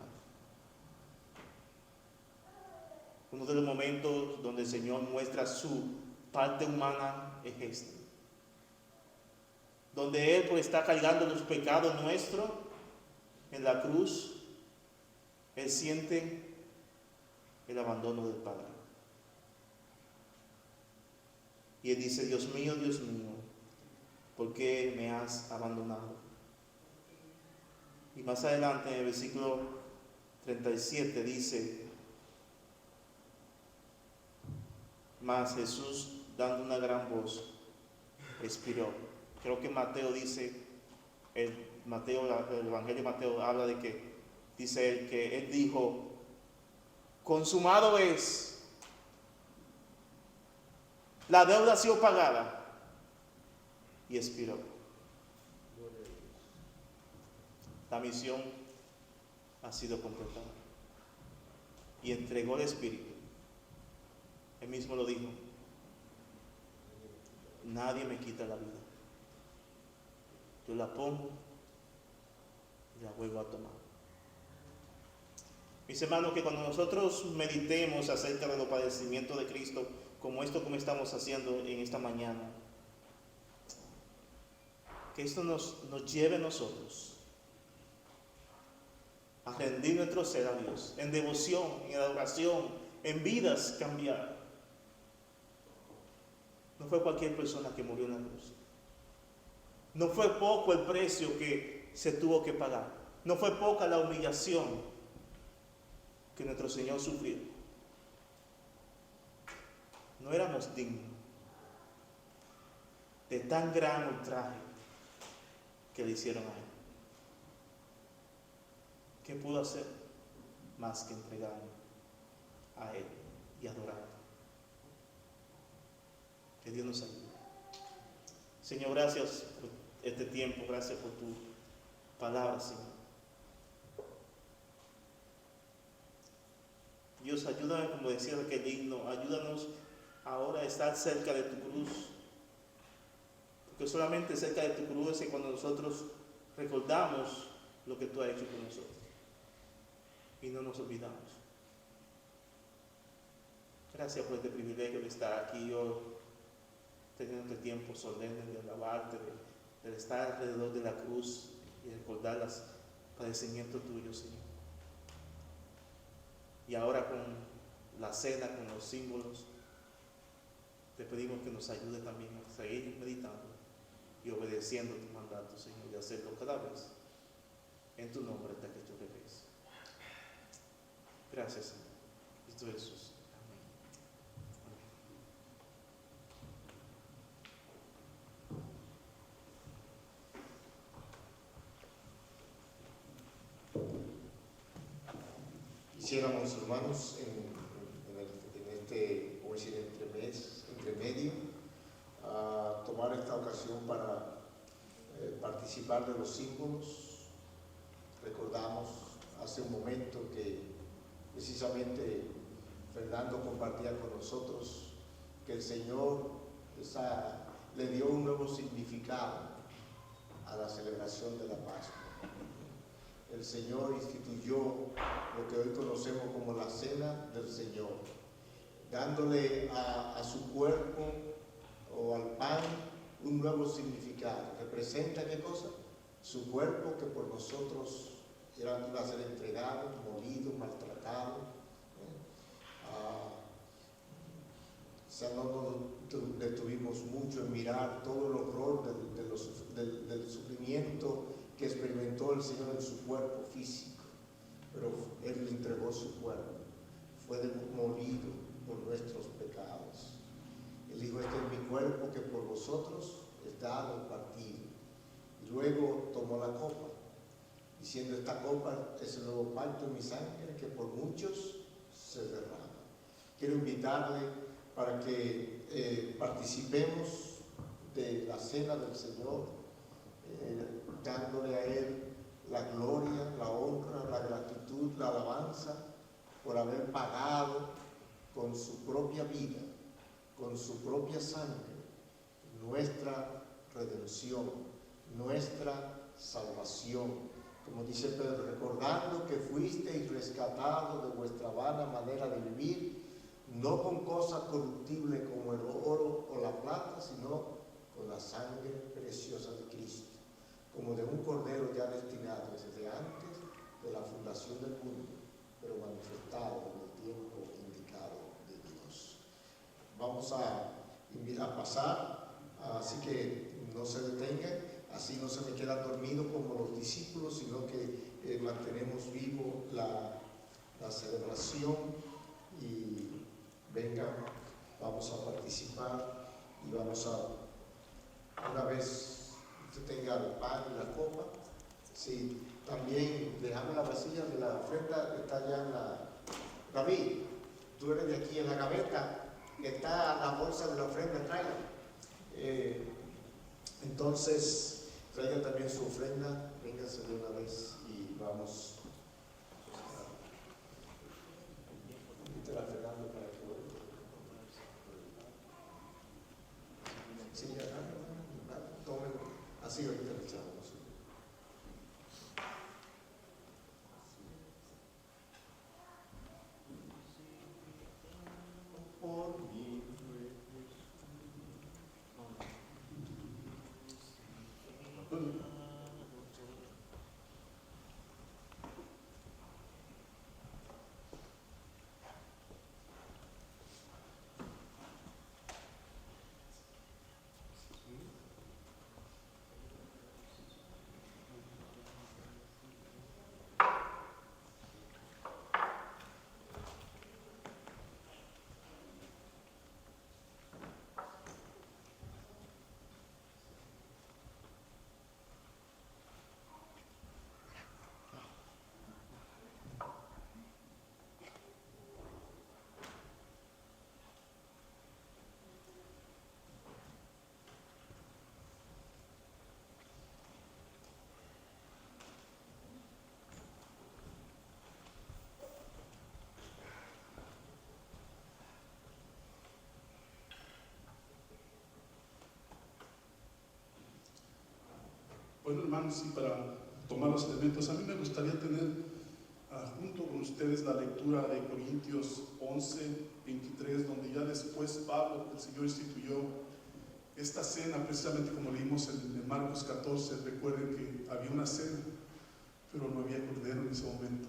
Uno de los momentos donde el Señor muestra su parte humana es este, donde Él, por estar cargando los pecados nuestros en la cruz, Él siente el abandono del Padre. Y Él dice: Dios mío, ¿por qué me has abandonado? Y más adelante, en el versículo 37, dice: mas Jesús, dando una gran voz, expiró. Creo que Mateo dice, el Evangelio de Mateo habla de que, dice él, que él dijo: consumado es, la deuda ha sido pagada, y expiró. La misión ha sido completada y entregó el Espíritu. Él mismo lo dijo: nadie me quita la vida, yo la pongo y la vuelvo a tomar. Mis hermanos, que cuando nosotros meditemos acerca de los padecimientos de Cristo, como estamos haciendo en esta mañana, que esto nos lleve a nosotros a rendir nuestro ser a Dios, en devoción, en adoración, en vidas cambiadas. No fue cualquier persona que murió en la cruz. No fue poco el precio que se tuvo que pagar. No fue poca la humillación que nuestro Señor sufrió. No éramos dignos de tan gran ultraje que le hicieron a Él. ¿Qué pudo hacer? Más que entregarme a Él y adorarlo. Que Dios nos ayude. Señor, gracias por este tiempo, gracias por tu palabra, Señor. Dios, ayúdame, como decía aquel himno, ayúdanos ahora a estar cerca de tu cruz. Porque solamente cerca de tu cruz es cuando nosotros recordamos lo que tú has hecho con nosotros. Y no nos olvidamos. Gracias por este privilegio de estar aquí hoy, teniendo este tiempo solemne de alabarte, de estar alrededor de la cruz y recordar los padecimientos tuyos, Señor. Y ahora con la cena, con los símbolos, te pedimos que nos ayude también a seguir meditando y obedeciendo tu mandato, Señor, y hacerlo cada vez en tu nombre hasta que tú regreses. Gracias, Señor. Cristo Jesús. Quisiéramos, hermanos, en este, como decir, entremedio, tomar esta ocasión para participar de los símbolos. Recordamos hace un momento que precisamente Fernando compartía con nosotros que el Señor le dio un nuevo significado a la celebración de la Pascua. El Señor instituyó lo que hoy conocemos como la Cena del Señor, dándole a su cuerpo o al pan un nuevo significado. ¿Representa qué cosa? Su cuerpo, que por nosotros iba a ser entregado, molido, maltratado. O sea, no nos detuvimos mucho en mirar todo el horror del sufrimiento que experimentó el Señor en su cuerpo físico, pero Él entregó su cuerpo, fue molido por nuestros pecados. Él dijo: este es mi cuerpo que por vosotros es dado y partido. Y luego tomó la copa, diciendo: esta copa es el nuevo pacto en mi sangre, que por muchos se derrama. Quiero invitarle para que participemos de la cena del Señor, dándole a Él la gloria, la honra, la gratitud, la alabanza por haber pagado con su propia vida, con su propia sangre, nuestra redención, nuestra salvación. Como dice Pedro, recordando que fuisteis rescatados de vuestra vana manera de vivir, no con cosas corruptibles como el oro o la plata, sino con la sangre preciosa de Cristo, como de un cordero ya destinado desde antes de la fundación del mundo, pero manifestado en el tiempo indicado de Dios. Vamos a pasar, así que no se detengan, así no se me quedan dormidos como los discípulos, sino que mantenemos vivo la celebración. Y vengan, vamos a participar y vamos a, una vez usted tenga el pan y la copa, sí, también dejamos la vasilla de la ofrenda, está allá en la... David, tú eres de aquí en la gaveta, que está la bolsa de la ofrenda, tráela. Entonces, traigan también su ofrenda, vénganse de una vez y vamos. Invítela a Fernando para que vuelva. Sí, tomen, así ahorita le echamos. Por mí. Bueno, hermanos, y para tomar los elementos, a mí me gustaría tener junto con ustedes la lectura de Corintios 11, 23, donde ya después Pablo, el Señor, instituyó esta cena, precisamente como leímos en Marcos 14. Recuerden que había una cena, pero no había cordero en ese momento.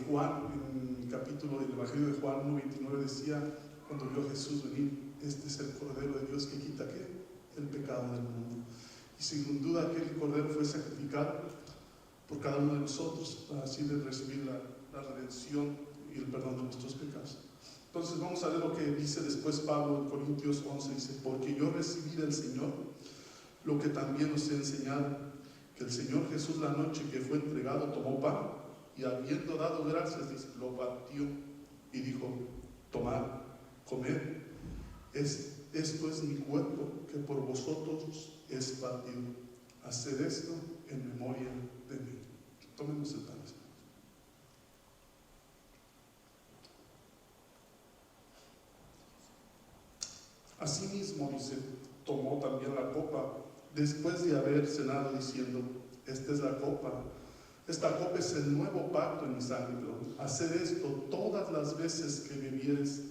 Juan, en el capítulo del Evangelio de Juan 1:29 decía, cuando vio a Jesús venir, este es el Cordero de Dios que quita ¿qué? El pecado del mundo. Y sin duda aquel Cordero fue sacrificado por cada uno de nosotros para así recibir la redención y el perdón de nuestros pecados. Entonces vamos a ver lo que dice después Pablo en Corintios 11, dice, porque yo recibí del Señor lo que también os he enseñado, que el Señor Jesús la noche que fue entregado tomó pan y habiendo dado gracias, dice, lo partió y dijo, tomad, comed, esto es mi cuerpo que por vosotros es partido. Haced esto en memoria de mí. Tomemos el pan. Asimismo, dice, tomó también la copa después de haber cenado, diciendo, esta es la copa. Esta copa es el nuevo pacto en mi sangre. Haced esto todas las veces que bebieres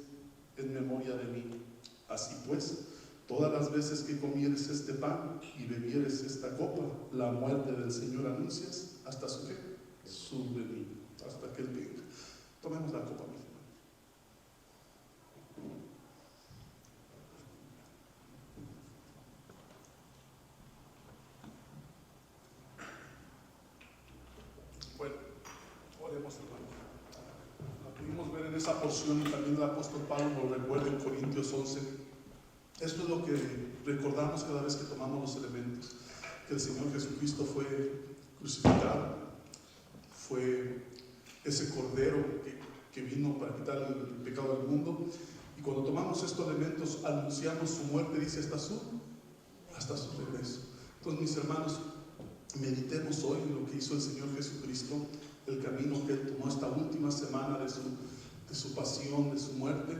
en memoria de mí. Así pues, todas las veces que comieres este pan y bebieres esta copa, la muerte del Señor anuncias hasta su ¿qué? Su venida, hasta que Él venga. Tomemos la copa, mi hermano. Bueno, oremos, hermano. La pudimos ver en esa porción y también el apóstol Pablo lo recuerda en Corintios 11. Esto es lo que recordamos cada vez que tomamos los elementos, que el Señor Jesucristo fue crucificado, fue ese cordero que que vino para quitar el pecado del mundo. Y cuando tomamos estos elementos, anunciamos su muerte, dice, hasta su regreso. Entonces, mis hermanos, meditemos hoy en lo que hizo el Señor Jesucristo, el camino que Él tomó esta última semana de su pasión, de su muerte.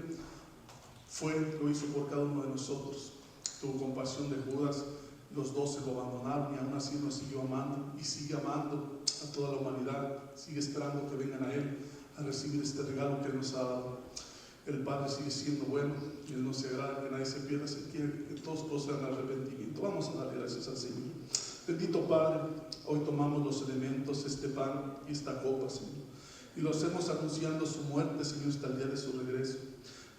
Lo hizo por cada uno de nosotros. Tuvo compasión de Judas, los 12 lo abandonaron y aún así nos siguió amando y sigue amando a toda la humanidad, sigue esperando que vengan a Él a recibir este regalo que Él nos ha dado. El Padre sigue siendo bueno, y Él no se agrada que nadie se pierda, se quiere que todos procedan al arrepentimiento. Vamos a darle gracias al Señor. Bendito Padre, hoy tomamos los elementos, este pan y esta copa, Señor, y lo hacemos anunciando su muerte, Señor, hasta el día de su regreso.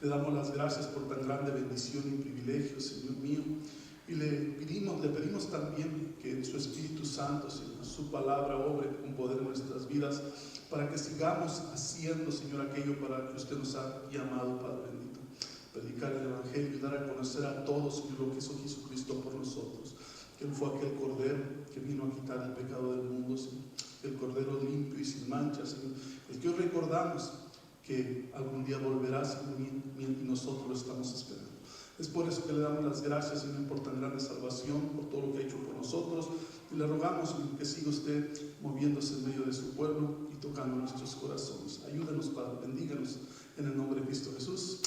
Le damos las gracias por tan grande bendición y privilegio, Señor mío, y le pedimos también que su Espíritu Santo, Señor, su palabra obre con poder en nuestras vidas, para que sigamos haciendo, Señor, aquello para que usted nos ha llamado, Padre bendito. Predicar el Evangelio y dar a conocer a todos, Señor, lo que hizo Jesucristo por nosotros. Que Él fue aquel Cordero que vino a quitar el pecado del mundo, Señor. El Cordero limpio y sin mancha, Señor. El que hoy recordamos que algún día volverá, Señor, y nosotros lo estamos esperando. Es por eso que le damos las gracias, Señor, por tan grande salvación, por todo lo que ha hecho por nosotros. Y le rogamos, Señor, que siga usted moviéndose en medio de su pueblo y tocando nuestros corazones. Ayúdenos, Padre, bendíganos en el nombre de Cristo Jesús.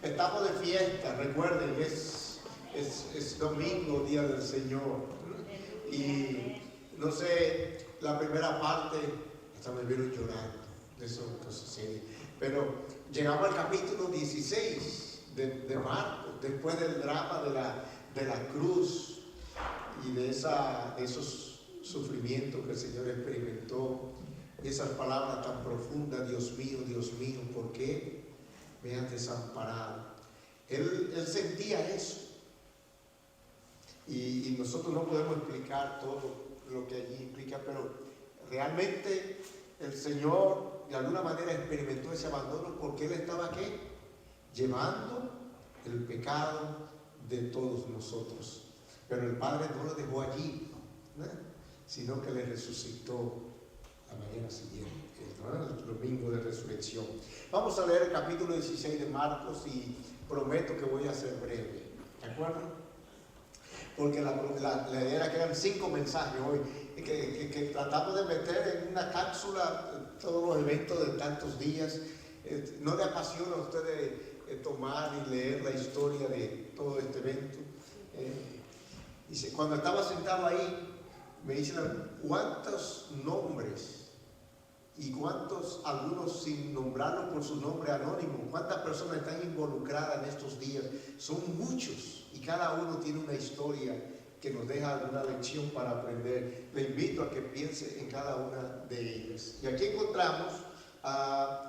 Estamos de fiesta, recuerden, es domingo, día del Señor. Y no sé, la primera parte, hasta me vieron llorando, de eso que sucede. Pero llegamos al capítulo 16 de Marcos, después del drama de la cruz y de esos sufrimientos que el Señor experimentó. Esas palabras tan profundas: Dios mío, ¿por qué me has desamparado? Él sentía eso. Y nosotros no podemos explicar todo lo que allí implica, pero realmente el Señor de alguna manera experimentó ese abandono porque Él estaba ¿qué? Llevando el pecado de todos nosotros. Pero el Padre no lo dejó allí, ¿no? Sino que le resucitó la mañana siguiente, ¿no? El domingo de resurrección. Vamos a leer el capítulo 16 de Marcos y prometo que voy a ser breve, ¿de acuerdo? Porque la idea era que eran 5 mensajes hoy, que tratamos de meter en una cápsula todos los eventos de tantos días. ¿No le apasiona a ustedes tomar y leer la historia de todo este evento? Dice, cuando estaba sentado ahí, me dicen cuántos nombres y cuántos, algunos sin nombrarlos por su nombre anónimo, cuántas personas están involucradas en estos días. Son muchos y cada uno tiene una historia que nos deja alguna lección para aprender. Le invito a que piense en cada una de ellas. Y aquí encontramos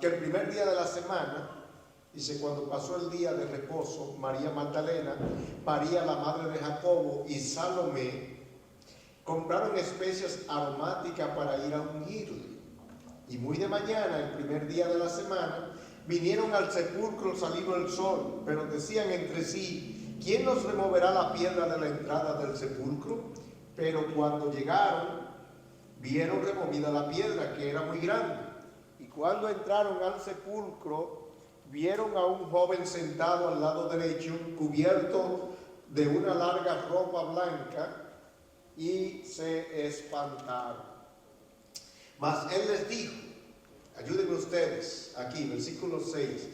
que el primer día de la semana, dice, cuando pasó el día de reposo, María Magdalena, María la madre de Jacobo y Salomé compraron especias aromáticas para ir a ungirle. Y muy de mañana, el primer día de la semana, vinieron al sepulcro salido el sol, pero decían entre sí, ¿quién nos removerá la piedra de la entrada del sepulcro? Pero cuando llegaron, vieron removida la piedra, que era muy grande. Y cuando entraron al sepulcro, vieron a un joven sentado al lado derecho, cubierto de una larga ropa blanca, y se espantaron. Mas él les dijo, ayúdenme ustedes, aquí, versículo 6,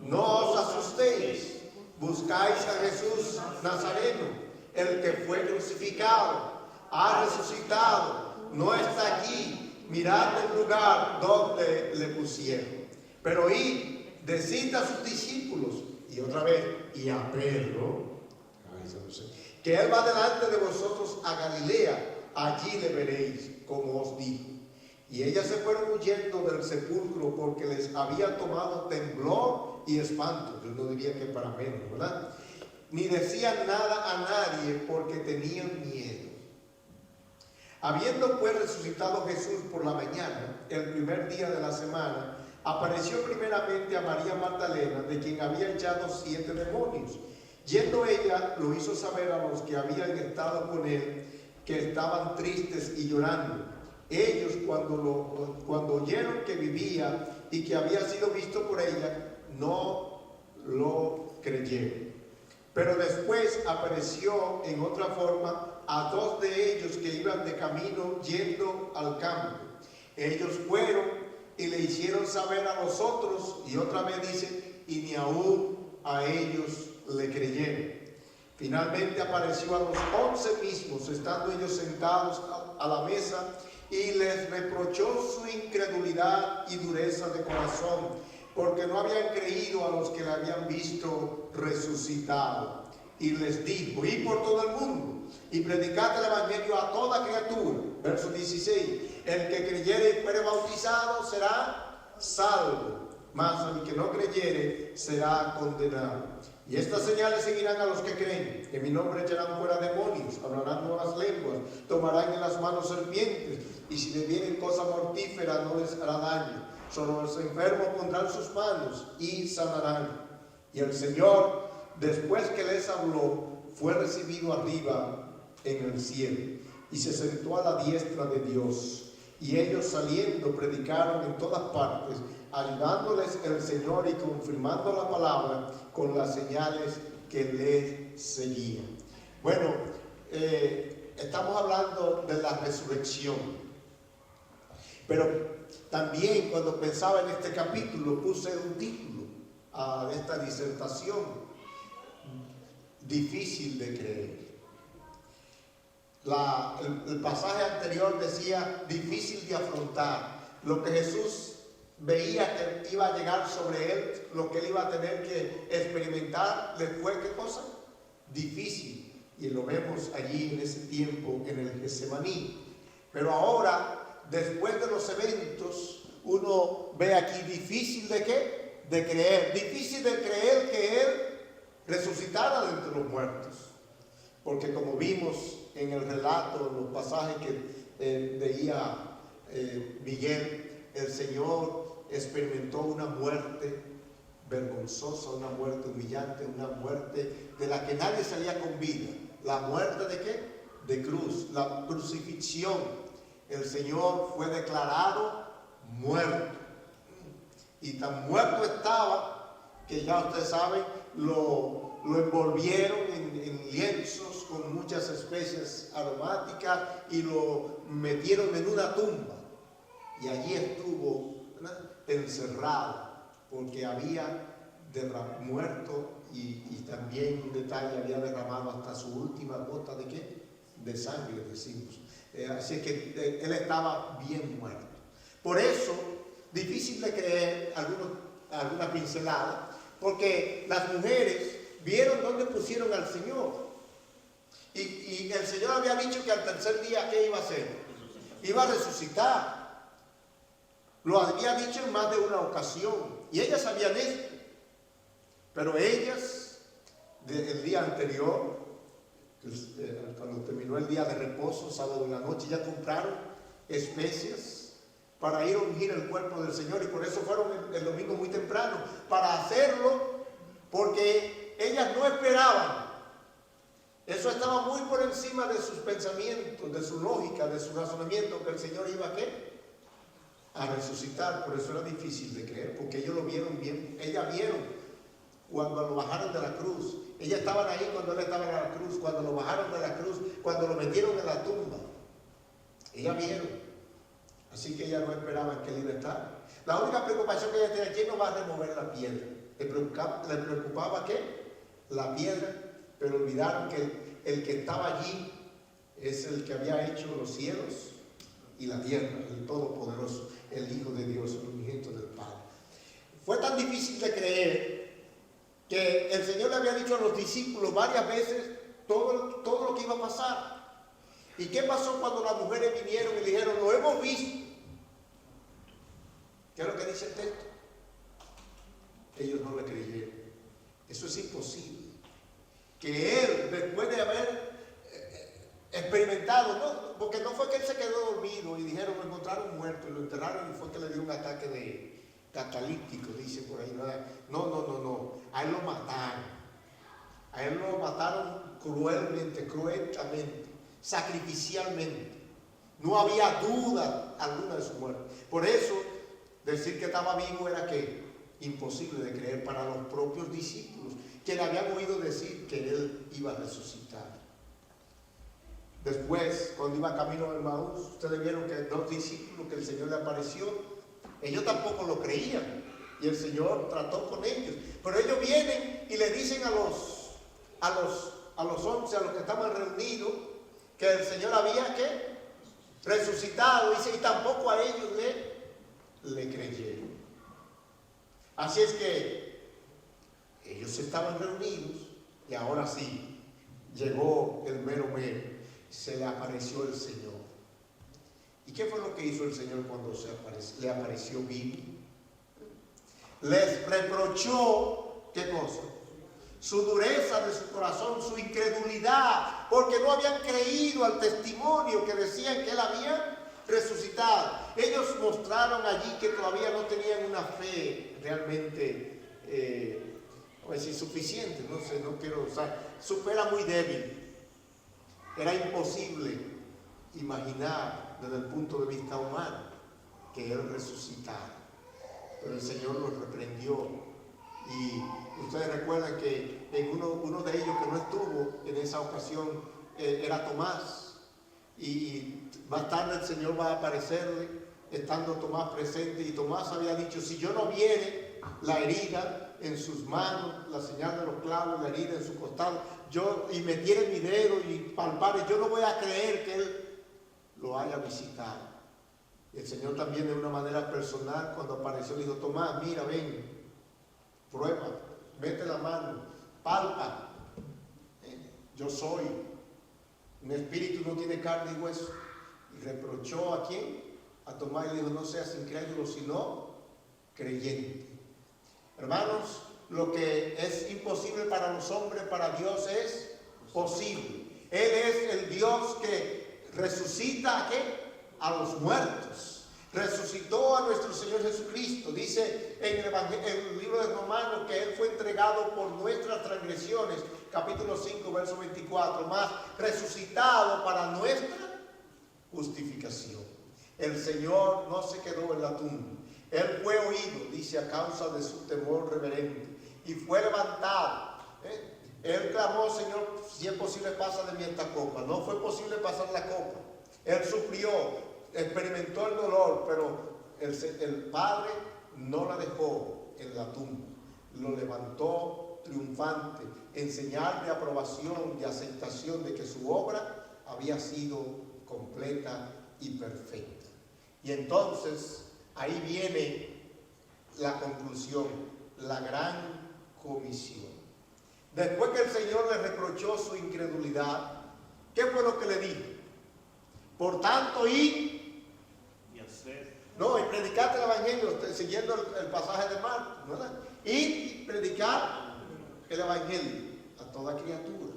no os asustéis, buscáis a Jesús Nazareno, el que fue crucificado, ha resucitado, no está aquí, mirad el lugar donde le pusieron. Pero id, decid a sus discípulos, y otra vez, y a Pedro, que él va delante de vosotros a Galilea, allí le veréis, como os dijo. Y ellas se fueron huyendo del sepulcro porque les había tomado temblor y espanto. Yo no diría que para menos, ¿verdad? Ni decían nada a nadie porque tenían miedo. Habiendo pues resucitado Jesús por la mañana, el primer día de la semana, apareció primeramente a María Magdalena, de quien había echado 7 demonios. Yendo ella, lo hizo saber a los que habían estado con él, que estaban tristes y llorando. Ellos, cuando oyeron que vivía y que había sido visto por ella, no lo creyeron. Pero después apareció en otra forma a 2 de ellos que iban de camino yendo al campo. Ellos fueron y le hicieron saber a los otros, y otra vez dice, y ni aún a ellos le creyeron. Finalmente apareció a los 11 mismos, estando ellos sentados a la mesa, y les reprochó su incredulidad y dureza de corazón, porque no habían creído a los que le habían visto resucitado. Y les dijo, id por todo el mundo y predicad el evangelio a toda criatura. Verso 16, el que creyere y fuere bautizado será salvo, mas el que no creyere será condenado. Y estas señales seguirán a los que creen: en mi nombre echarán fuera demonios, hablarán nuevas lenguas, tomarán en las manos serpientes, y si bebieren cosa mortífera no les hará daño. Sobre los enfermos pondrán sus manos y sanarán. Y el Señor, después que les habló, fue recibido arriba en el cielo, y se sentó a la diestra de Dios. Y ellos saliendo predicaron en todas partes, ayudándoles el Señor y confirmando la palabra con las señales que les seguían. Bueno, estamos hablando de la resurrección. Pero también cuando pensaba en este capítulo puse un título a esta disertación: difícil de creer. El pasaje anterior decía difícil de afrontar. Lo que Jesús veía que iba a llegar sobre él, lo que él iba a tener que experimentar, le fue ¿qué cosa? Difícil. Y lo vemos allí en ese tiempo en el Getsemaní. Pero ahora, después de los eventos, uno ve aquí difícil de ¿qué? De creer. Difícil de creer que él resucitara de entre los muertos. Porque como vimos en el relato, en los pasajes que leía Miguel, el Señor experimentó una muerte vergonzosa, una muerte humillante, una muerte de la que nadie salía con vida. La muerte ¿de qué? De cruz, la crucifixión. El Señor fue declarado muerto. Y tan muerto estaba que ya ustedes saben, lo envolvieron en lienzos con muchas especies aromáticas y lo metieron en una tumba. Y allí estuvo, ¿verdad?, encerrado, porque había muerto y también un detalle, había derramado hasta su última gota de ¿qué? De sangre, decimos. Así que él estaba bien muerto. Por eso, difícil de creer alguna pincelada, porque las mujeres vieron dónde pusieron al Señor. Y el Señor había dicho que al tercer día, ¿qué iba a hacer? Iba a resucitar. Lo había dicho en más de una ocasión. Y ellas sabían esto. Pero ellas, el día anterior, cuando terminó el día de reposo, sábado en la noche, ya compraron especias para ir a ungir el cuerpo del Señor. Y por eso fueron el domingo muy temprano, para hacerlo, porque ellas no esperaban. Eso estaba muy por encima de sus pensamientos, de su lógica, de su razonamiento, que el Señor iba a ¿qué? A resucitar. Por eso era difícil de creer, porque ellos lo vieron bien. Ellas vieron cuando lo bajaron de la cruz. Ellas estaban ahí cuando él estaba en la cruz, cuando lo bajaron de la cruz, cuando lo metieron en la tumba. Ellas vieron. Así que ellas no esperaban que él iba a estar. La única preocupación que ellas tenían: ¿quién no va a remover la piedra? ¿Le preocupaba qué? La piedra. Pero olvidaron que el que estaba allí es el que había hecho los cielos y la tierra, el Todopoderoso, el Hijo de Dios, el unigénito del Padre. Fue tan difícil de creer que el Señor le había dicho a los discípulos varias veces todo lo que iba a pasar. ¿Y qué pasó cuando las mujeres vinieron y le dijeron, lo hemos visto? ¿Qué es lo que dice el texto? Ellos no le creyeron. Eso es imposible. Que él, después de haber experimentado, no, porque no fue que él se quedó dormido y dijeron, lo encontraron muerto y lo enterraron y fue que le dio un ataque de catalíptico, dice por ahí. No. A él lo mataron. A él lo mataron cruelmente, sacrificialmente. No había duda alguna de su muerte. Por eso, decir que estaba vivo era que imposible de creer para los propios discípulos, que le habían oído decir que él iba a resucitar. Después, cuando iba camino a Emaús, ustedes vieron que dos discípulos que el Señor le apareció, ellos tampoco lo creían y el Señor trató con ellos. Pero ellos vienen y le dicen a los 11, a los que estaban reunidos, que el Señor había ¿qué? Resucitado. Dice, y tampoco a ellos le creyeron. Así es que ellos estaban reunidos y ahora sí llegó el mero mero. Se le apareció el Señor. ¿Y qué fue lo que hizo el Señor cuando le apareció vivo? Les reprochó, ¿qué cosa? Su dureza de su corazón, su incredulidad, porque no habían creído al testimonio que decían que él había resucitado. Ellos mostraron allí que todavía no tenían una fe realmente, suficiente, no quiero usar, su fe era muy débil. Era imposible imaginar desde el punto de vista humano que él resucitara. Pero el Señor los reprendió. Y ustedes recuerdan que en uno de ellos que no estuvo en esa ocasión era Tomás. Y más tarde el Señor va a aparecerle estando Tomás presente. Y Tomás había dicho, si yo no viere la herida en sus manos, la señal de los clavos, la herida en su costado, y metiera mi dedo y palpare, yo no voy a creer que él lo haya visitado. Y el Señor también de una manera personal, cuando apareció, dijo, Tomás, mira, ven, prueba, mete la mano, palpa, yo soy, un espíritu no tiene carne y hueso. Y reprochó ¿a quién? A Tomás, y le dijo, no seas incrédulo, sino creyente. Hermanos, lo que es imposible para los hombres, para Dios es posible. Él es el Dios que resucita ¿a qué? A los muertos. Resucitó a nuestro Señor Jesucristo. Dice en el libro de Romanos que Él fue entregado por nuestras transgresiones, capítulo 5, verso 24, más resucitado para nuestra justificación. El Señor no se quedó en la tumba. Él fue oído, dice, a causa de su temor reverente, y fue levantado. Él clamó, Señor, si es posible, pasa de mí esta copa. No fue posible pasar la copa. Él sufrió, experimentó el dolor, pero el Padre no la dejó en la tumba. Lo levantó triunfante, en señal de aprobación y aceptación de que su obra había sido completa y perfecta. Y entonces ahí viene la conclusión, la gran comisión. Después que el Señor le reprochó su incredulidad, ¿qué fue lo que le dijo? Por tanto, y hacer. No, y predicar el Evangelio, siguiendo el pasaje de Marcos, ¿verdad? Y predicar el Evangelio a toda criatura.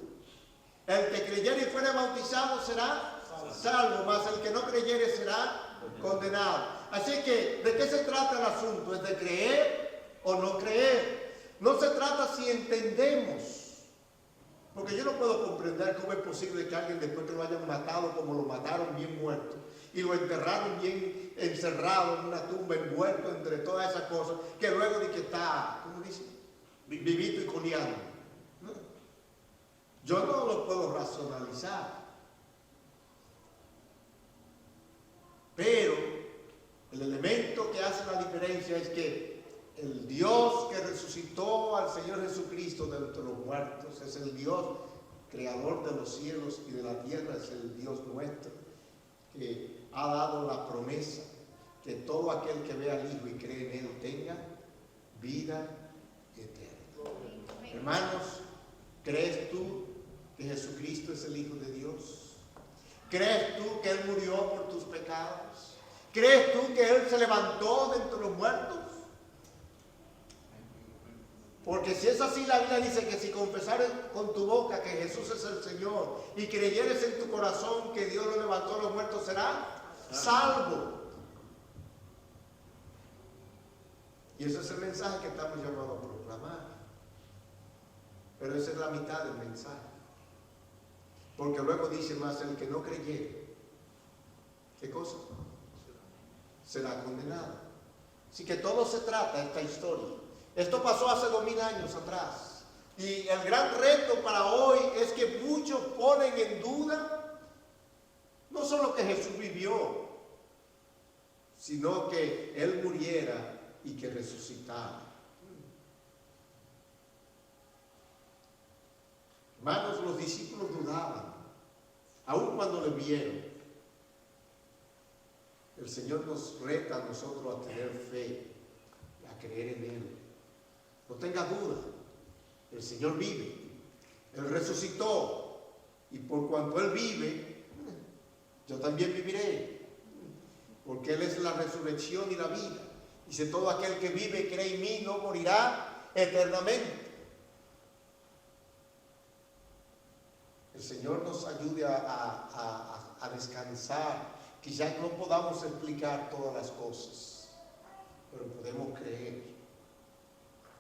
El que creyere y fuere bautizado será salvo, mas el que no creyere será condenado. Así que, ¿de qué se trata el asunto? ¿Es de creer o no creer? No se trata si entendemos, porque yo no puedo comprender cómo es posible que alguien, después que lo hayan matado como lo mataron, bien muerto, y lo enterraron bien encerrado en una tumba, envuelto entre todas esas cosas, que luego de que está, ¿cómo dice? Vivito y coleando. ¿No? Yo no lo puedo racionalizar. Pero el elemento que hace la diferencia es que el Dios que resucitó al Señor Jesucristo de entre los muertos es el Dios creador de los cielos y de la tierra, es el Dios nuestro, que ha dado la promesa que todo aquel que vea al Hijo y cree en Él tenga vida eterna. Hermanos, ¿crees tú que Jesucristo es el Hijo de Dios? ¿Crees tú que Él murió por tus pecados? ¿Crees tú que Él se levantó de entre los muertos? Porque si es así, la Biblia dice que si confesares con tu boca que Jesús es el Señor y creyeres en tu corazón que Dios lo levantó de los muertos, serás salvo. Y ese es el mensaje que estamos llamados a proclamar. Pero esa es la mitad del mensaje. Porque luego dice más, el que no creyere, ¿qué cosa? Será condenado. Así que todo se trata de esta historia. Esto pasó hace 2000 años atrás. Y el gran reto para hoy es que muchos ponen en duda no solo que Jesús vivió, sino que Él muriera y que resucitara. Hermanos, los discípulos dudaban, aun cuando le vieron. El Señor nos reta a nosotros a tener fe, a creer en Él. No tenga duda, el Señor vive, Él resucitó, y por cuanto Él vive, yo también viviré, porque Él es la resurrección y la vida. Dice, todo aquel que vive y cree en mí no morirá eternamente. El Señor nos ayude a descansar. Quizás no podamos explicar todas las cosas, pero podemos creer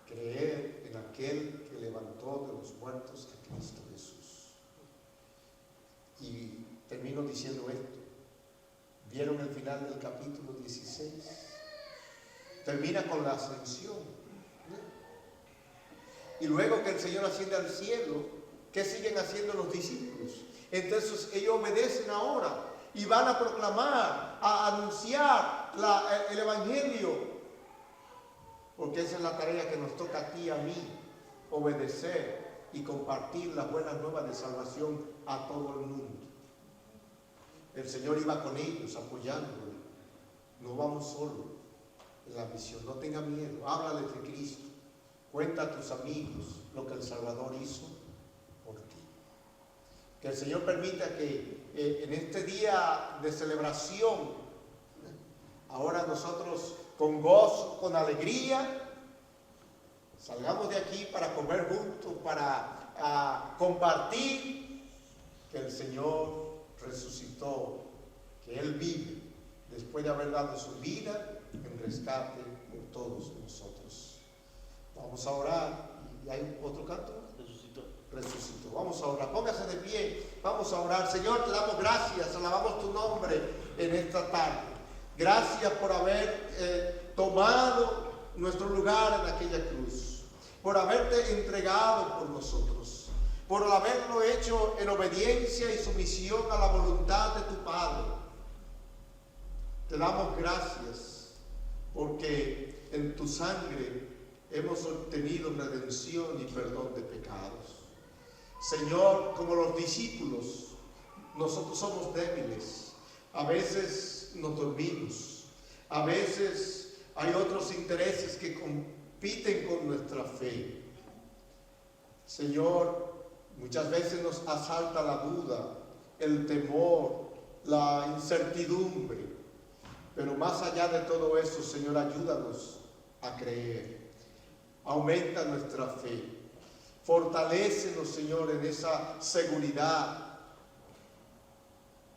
en aquel que levantó de los muertos a Cristo Jesús. Y termino diciendo esto. ¿Vieron el final del capítulo 16? Termina con la ascensión. Y luego que el Señor asciende al cielo, ¿qué siguen haciendo los discípulos? Entonces ellos obedecen ahora y van a proclamar, a anunciar el Evangelio. Porque esa es la tarea que nos toca a ti y a mí, obedecer y compartir las buenas nuevas de salvación a todo el mundo. El Señor iba con ellos, apoyándolos. No vamos solos en la misión, no tenga miedo, háblales de Cristo. Cuenta a tus amigos lo que el Salvador hizo por ti. Que el Señor permita que en este día de celebración, ahora nosotros con gozo, con alegría, salgamos de aquí para comer juntos, para compartir que el Señor resucitó, que Él vive después de haber dado su vida en rescate por todos nosotros. Vamos a orar. ¿Y hay otro canto? Resucitó. Vamos a orar. Póngase de pie. Vamos a orar. Señor, te damos gracias. Alabamos tu nombre en esta tarde. Gracias por haber tomado nuestro lugar en aquella cruz. Por haberte entregado por nosotros. Por haberlo hecho en obediencia y sumisión a la voluntad de tu Padre. Te damos gracias porque en tu sangre hemos obtenido redención y perdón de pecados. Señor, como los discípulos, nosotros somos débiles. A veces nos dormimos. A veces hay otros intereses que compiten con nuestra fe. Señor, muchas veces nos asalta la duda, el temor, la incertidumbre. Pero más allá de todo eso, Señor, ayúdanos a creer. Aumenta nuestra fe. Fortalécenos, Señor, en esa seguridad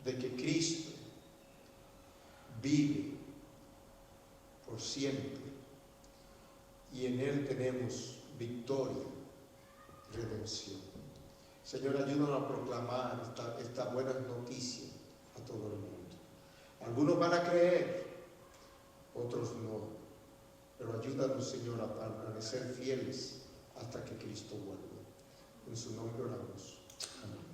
de que Cristo vive por siempre y en Él tenemos victoria, redención. Señor, ayúdanos a proclamar esta buena noticia a todo el mundo. Algunos van a creer, otros no. Pero ayúdanos, Señor, a permanecer fieles hasta que Cristo vuelva. En su nombre oramos. Amén.